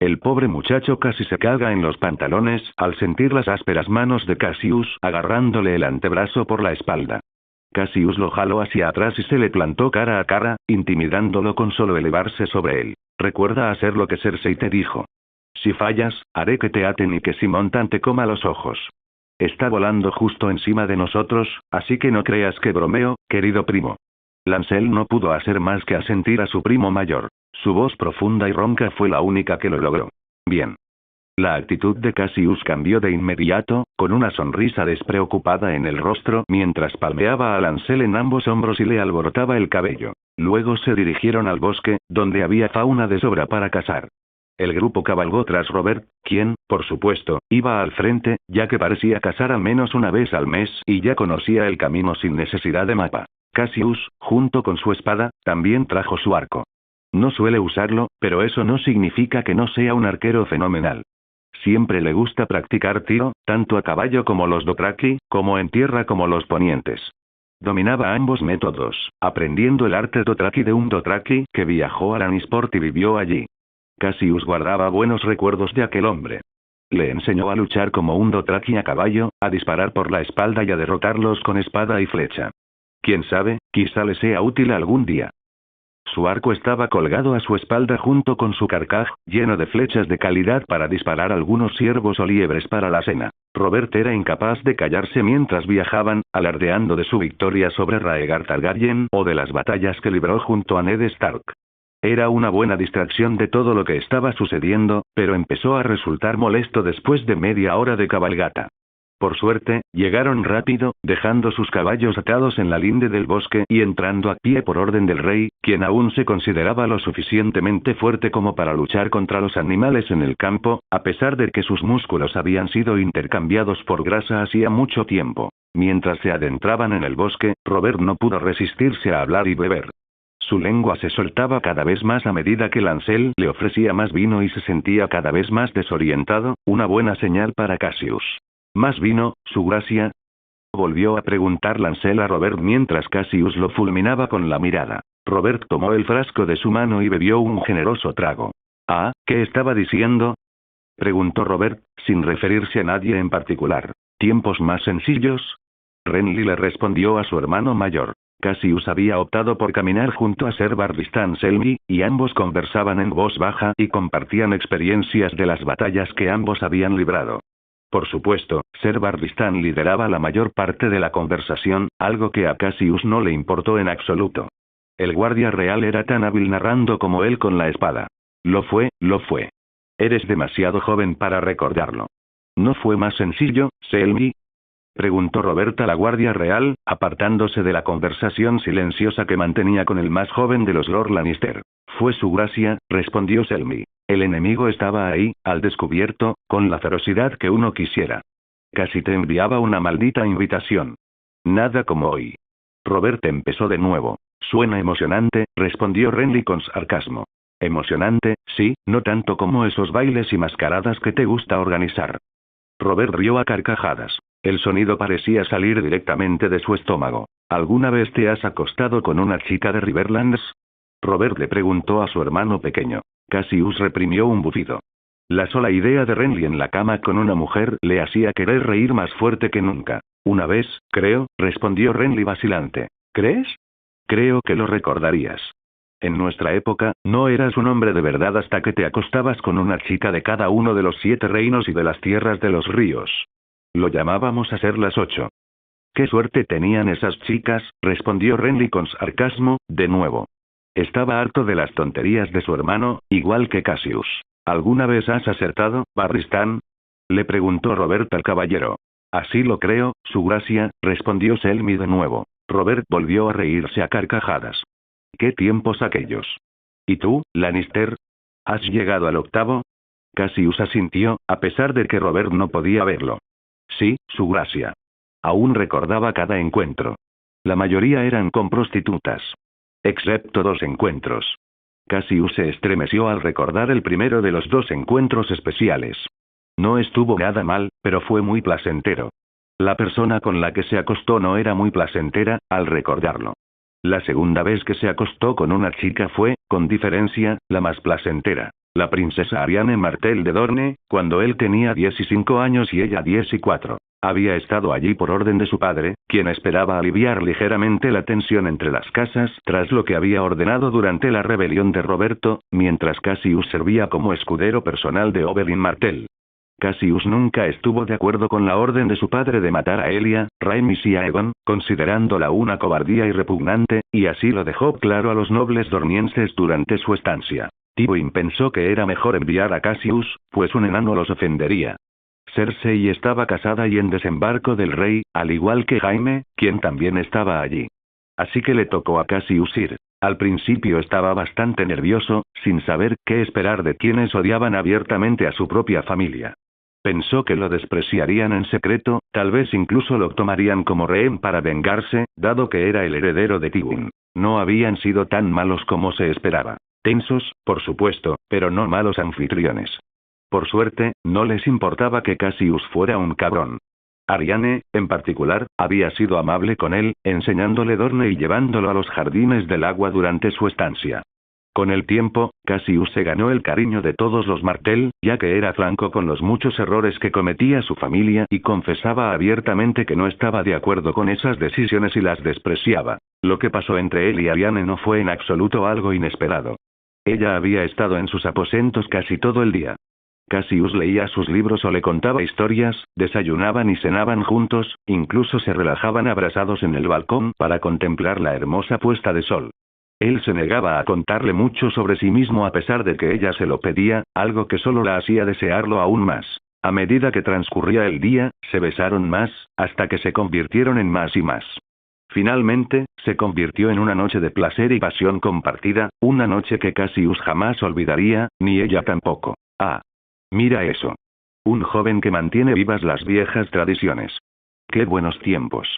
El pobre muchacho casi se caga en los pantalones al sentir las ásperas manos de Cassius agarrándole el antebrazo por la espalda. Cassius lo jaló hacia atrás y se le plantó cara a cara, intimidándolo con solo elevarse sobre él. Recuerda hacer lo que Cersei te dijo. Si fallas, haré que te aten y que si montan te coma los ojos. Está volando justo encima de nosotros, así que no creas que bromeo, querido primo. Lancel no pudo hacer más que asentir a su primo mayor. Su voz profunda y ronca fue la única que lo logró. Bien. La actitud de Cassius cambió de inmediato, con una sonrisa despreocupada en el rostro mientras palmeaba a Lancel en ambos hombros y le alborotaba el cabello. Luego se dirigieron al bosque, donde había fauna de sobra para cazar. El grupo cabalgó tras Robert, quien, por supuesto, iba al frente, ya que parecía cazar al menos una vez al mes y ya conocía el camino sin necesidad de mapa. Cassius, junto con su espada, también trajo su arco. No suele usarlo, pero eso no significa que no sea un arquero fenomenal. Siempre le gusta practicar tiro, tanto a caballo como los Dothraki, como en tierra como los ponientes. Dominaba ambos métodos, aprendiendo el arte Dothraki de un Dothraki que viajó a Lannisport y vivió allí. Cassius guardaba buenos recuerdos de aquel hombre. Le enseñó a luchar como un Dothraki a caballo, a disparar por la espalda y a derrotarlos con espada y flecha. Quién sabe, quizá le sea útil algún día. Su arco estaba colgado a su espalda junto con su carcaj, lleno de flechas de calidad para disparar algunos ciervos o liebres para la cena. Robert era incapaz de callarse mientras viajaban, alardeando de su victoria sobre Rhaegar Targaryen o de las batallas que libró junto a Ned Stark. Era una buena distracción de todo lo que estaba sucediendo, pero empezó a resultar molesto después de media hora de cabalgata. Por suerte, llegaron rápido, dejando sus caballos atados en la linde del bosque y entrando a pie por orden del rey, quien aún se consideraba lo suficientemente fuerte como para luchar contra los animales en el campo, a pesar de que sus músculos habían sido intercambiados por grasa hacía mucho tiempo. Mientras se adentraban en el bosque, Robert no pudo resistirse a hablar y beber. Su lengua se soltaba cada vez más a medida que Lancel le ofrecía más vino y se sentía cada vez más desorientado, una buena señal para Cassius. ¿Más vino, su gracia? Volvió a preguntar Lancel a Robert mientras Cassius lo fulminaba con la mirada. Robert tomó el frasco de su mano y bebió un generoso trago. «Ah, ¿qué estaba diciendo?», preguntó Robert, sin referirse a nadie en particular. «¿Tiempos más sencillos?». Renly le respondió a su hermano mayor. Cassius había optado por caminar junto a Ser Barristan Selmy, y ambos conversaban en voz baja y compartían experiencias de las batallas que ambos habían librado. Por supuesto, Ser Barristan lideraba la mayor parte de la conversación, algo que a Cassius no le importó en absoluto. El guardia real era tan hábil narrando como él con la espada. Lo fue. Eres demasiado joven para recordarlo. ¿No fue más sencillo, Selmy?, preguntó Roberta a la guardia real, apartándose de la conversación silenciosa que mantenía con el más joven de los Lord Lannister. «Fue su gracia», respondió Selmy. «El enemigo estaba ahí, al descubierto, con la ferocidad que uno quisiera. Casi te enviaba una maldita invitación. Nada como hoy». Robert empezó de nuevo. «Suena emocionante», respondió Renly con sarcasmo. «Emocionante, sí, no tanto como esos bailes y mascaradas que te gusta organizar». Robert rió a carcajadas. El sonido parecía salir directamente de su estómago. «¿Alguna vez te has acostado con una chica de Riverlands?», Robert le preguntó a su hermano pequeño. Cassius reprimió un bufido. La sola idea de Renly en la cama con una mujer le hacía querer reír más fuerte que nunca. «Una vez, creo», respondió Renly vacilante. «¿Crees?». «Creo que lo recordarías. En nuestra época, no eras un hombre de verdad hasta que te acostabas con una chica de cada uno de los 7 reinos y de las tierras de los ríos. Lo llamábamos a ser las 8. «¿Qué suerte tenían esas chicas?», respondió Renly con sarcasmo, de nuevo. Estaba harto de las tonterías de su hermano, igual que Cassius. «¿Alguna vez has acertado, Barristan?», le preguntó Robert al caballero. «Así lo creo, su gracia», respondió Selmy de nuevo. Robert volvió a reírse a carcajadas. «¿Qué tiempos aquellos? ¿Y tú, Lannister? ¿Has llegado al 8?». Cassius asintió, a pesar de que Robert no podía verlo. «Sí, su gracia». Aún recordaba cada encuentro. La mayoría eran con prostitutas. Excepto 2 encuentros. Cassius se estremeció al recordar el primero de los 2 encuentros especiales. No estuvo nada mal, pero fue muy placentero. La persona con la que se acostó no era muy placentera, al recordarlo. La segunda vez que se acostó con una chica fue, con diferencia, la más placentera. La princesa Arianne Martell de Dorne, cuando él tenía 15 años y ella 14. Había estado allí por orden de su padre, quien esperaba aliviar ligeramente la tensión entre las casas tras lo que había ordenado durante la rebelión de Roberto, mientras Cassius servía como escudero personal de Oberyn Martell. Cassius nunca estuvo de acuerdo con la orden de su padre de matar a Elia, Rhaenys y Aegon, considerándola una cobardía y repugnante, y así lo dejó claro a los nobles dornienses durante su estancia. Tywin pensó que era mejor enviar a Cassius, pues un enano los ofendería. Cersei estaba casada y en desembarco del rey, al igual que Jaime, quien también estaba allí. Así que le tocó a Cassius ir. Al principio estaba bastante nervioso, sin saber qué esperar de quienes odiaban abiertamente a su propia familia. Pensó que lo despreciarían en secreto, tal vez incluso lo tomarían como rehén para vengarse, dado que era el heredero de Tywin. No habían sido tan malos como se esperaba. Tensos, por supuesto, pero no malos anfitriones. Por suerte, no les importaba que Cassius fuera un cabrón. Arianne, en particular, había sido amable con él, enseñándole Dorne y llevándolo a los jardines del agua durante su estancia. Con el tiempo, Cassius se ganó el cariño de todos los Martell, ya que era franco con los muchos errores que cometía su familia y confesaba abiertamente que no estaba de acuerdo con esas decisiones y las despreciaba. Lo que pasó entre él y Arianne no fue en absoluto algo inesperado. Ella había estado en sus aposentos casi todo el día. Cassius leía sus libros o le contaba historias, desayunaban y cenaban juntos, incluso se relajaban abrazados en el balcón para contemplar la hermosa puesta de sol. Él se negaba a contarle mucho sobre sí mismo a pesar de que ella se lo pedía, algo que solo la hacía desearlo aún más. A medida que transcurría el día, se besaron más, hasta que se convirtieron en más y más. Finalmente, se convirtió en una noche de placer y pasión compartida, una noche que Cassius jamás olvidaría, ni ella tampoco. Ah. Mira eso. Un joven que mantiene vivas las viejas tradiciones. ¡Qué buenos tiempos!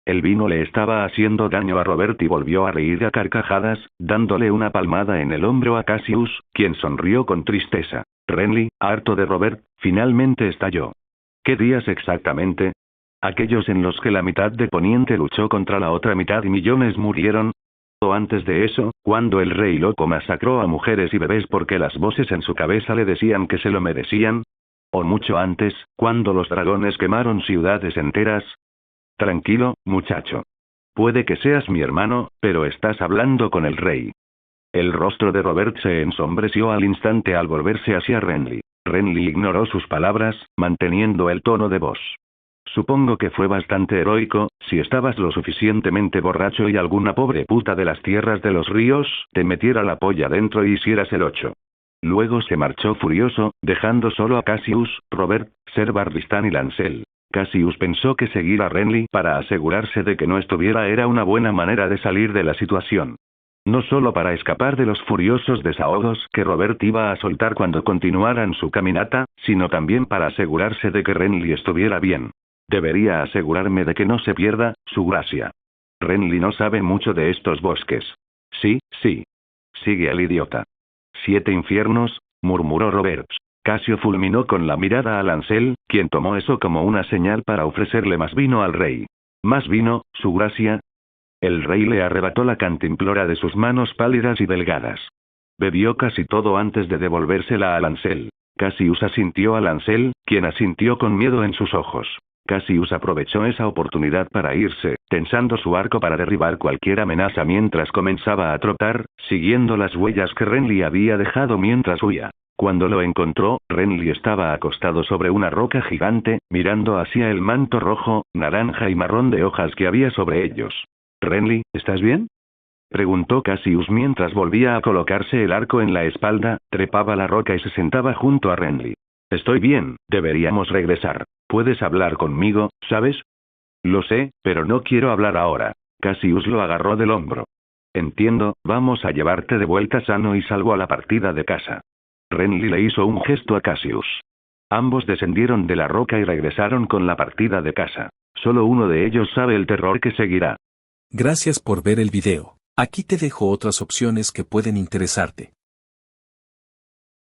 El vino le estaba haciendo daño a Robert y volvió a reír a carcajadas, dándole una palmada en el hombro a Cassius, quien sonrió con tristeza. Renly, harto de Robert, finalmente estalló. ¿Qué días exactamente? ¿Aquellos en los que la mitad de Poniente luchó contra la otra mitad y millones murieron? ¿O antes de eso, cuando el rey loco masacró a mujeres y bebés porque las voces en su cabeza le decían que se lo merecían? ¿O mucho antes, cuando los dragones quemaron ciudades enteras? Tranquilo, muchacho. Puede que seas mi hermano, pero estás hablando con el rey. El rostro de Robert se ensombreció al instante al volverse hacia Renly. Renly ignoró sus palabras, manteniendo el tono de voz. Supongo que fue bastante heroico, si estabas lo suficientemente borracho y alguna pobre puta de las tierras de los ríos te metiera la polla dentro y hicieras el 8. Luego se marchó furioso, dejando solo a Cassius, Robert, Ser Barristan y Lancel. Cassius pensó que seguir a Renly para asegurarse de que no estuviera era una buena manera de salir de la situación. No solo para escapar de los furiosos desahogos que Robert iba a soltar cuando continuaran su caminata, sino también para asegurarse de que Renly estuviera bien. Debería asegurarme de que no se pierda su gracia. Renly no sabe mucho de estos bosques. Sí, sí. Sigue al idiota. 7 infiernos, murmuró Roberts. Cassio fulminó con la mirada a Lancel, quien tomó eso como una señal para ofrecerle más vino al rey. ¿Más vino, su gracia? El rey le arrebató la cantimplora de sus manos pálidas y delgadas. Bebió casi todo antes de devolvérsela a Lancel. Cassius asintió a Lancel, quien asintió con miedo en sus ojos. Cassius aprovechó esa oportunidad para irse, tensando su arco para derribar cualquier amenaza mientras comenzaba a trotar, siguiendo las huellas que Renly había dejado mientras huía. Cuando lo encontró, Renly estaba acostado sobre una roca gigante, mirando hacia el manto rojo, naranja y marrón de hojas que había sobre ellos. «Renly, ¿estás bien?», preguntó Cassius mientras volvía a colocarse el arco en la espalda, trepaba la roca y se sentaba junto a Renly. «Estoy bien, deberíamos regresar. ¿Puedes hablar conmigo, sabes?» «Lo sé, pero no quiero hablar ahora». Cassius lo agarró del hombro. «Entiendo, vamos a llevarte de vuelta sano y salvo a la partida de casa». Renly le hizo un gesto a Cassius. Ambos descendieron de la roca y regresaron con la partida de casa. Solo uno de ellos sabe el terror que seguirá. Gracias por ver el video. Aquí te dejo otras opciones que pueden interesarte.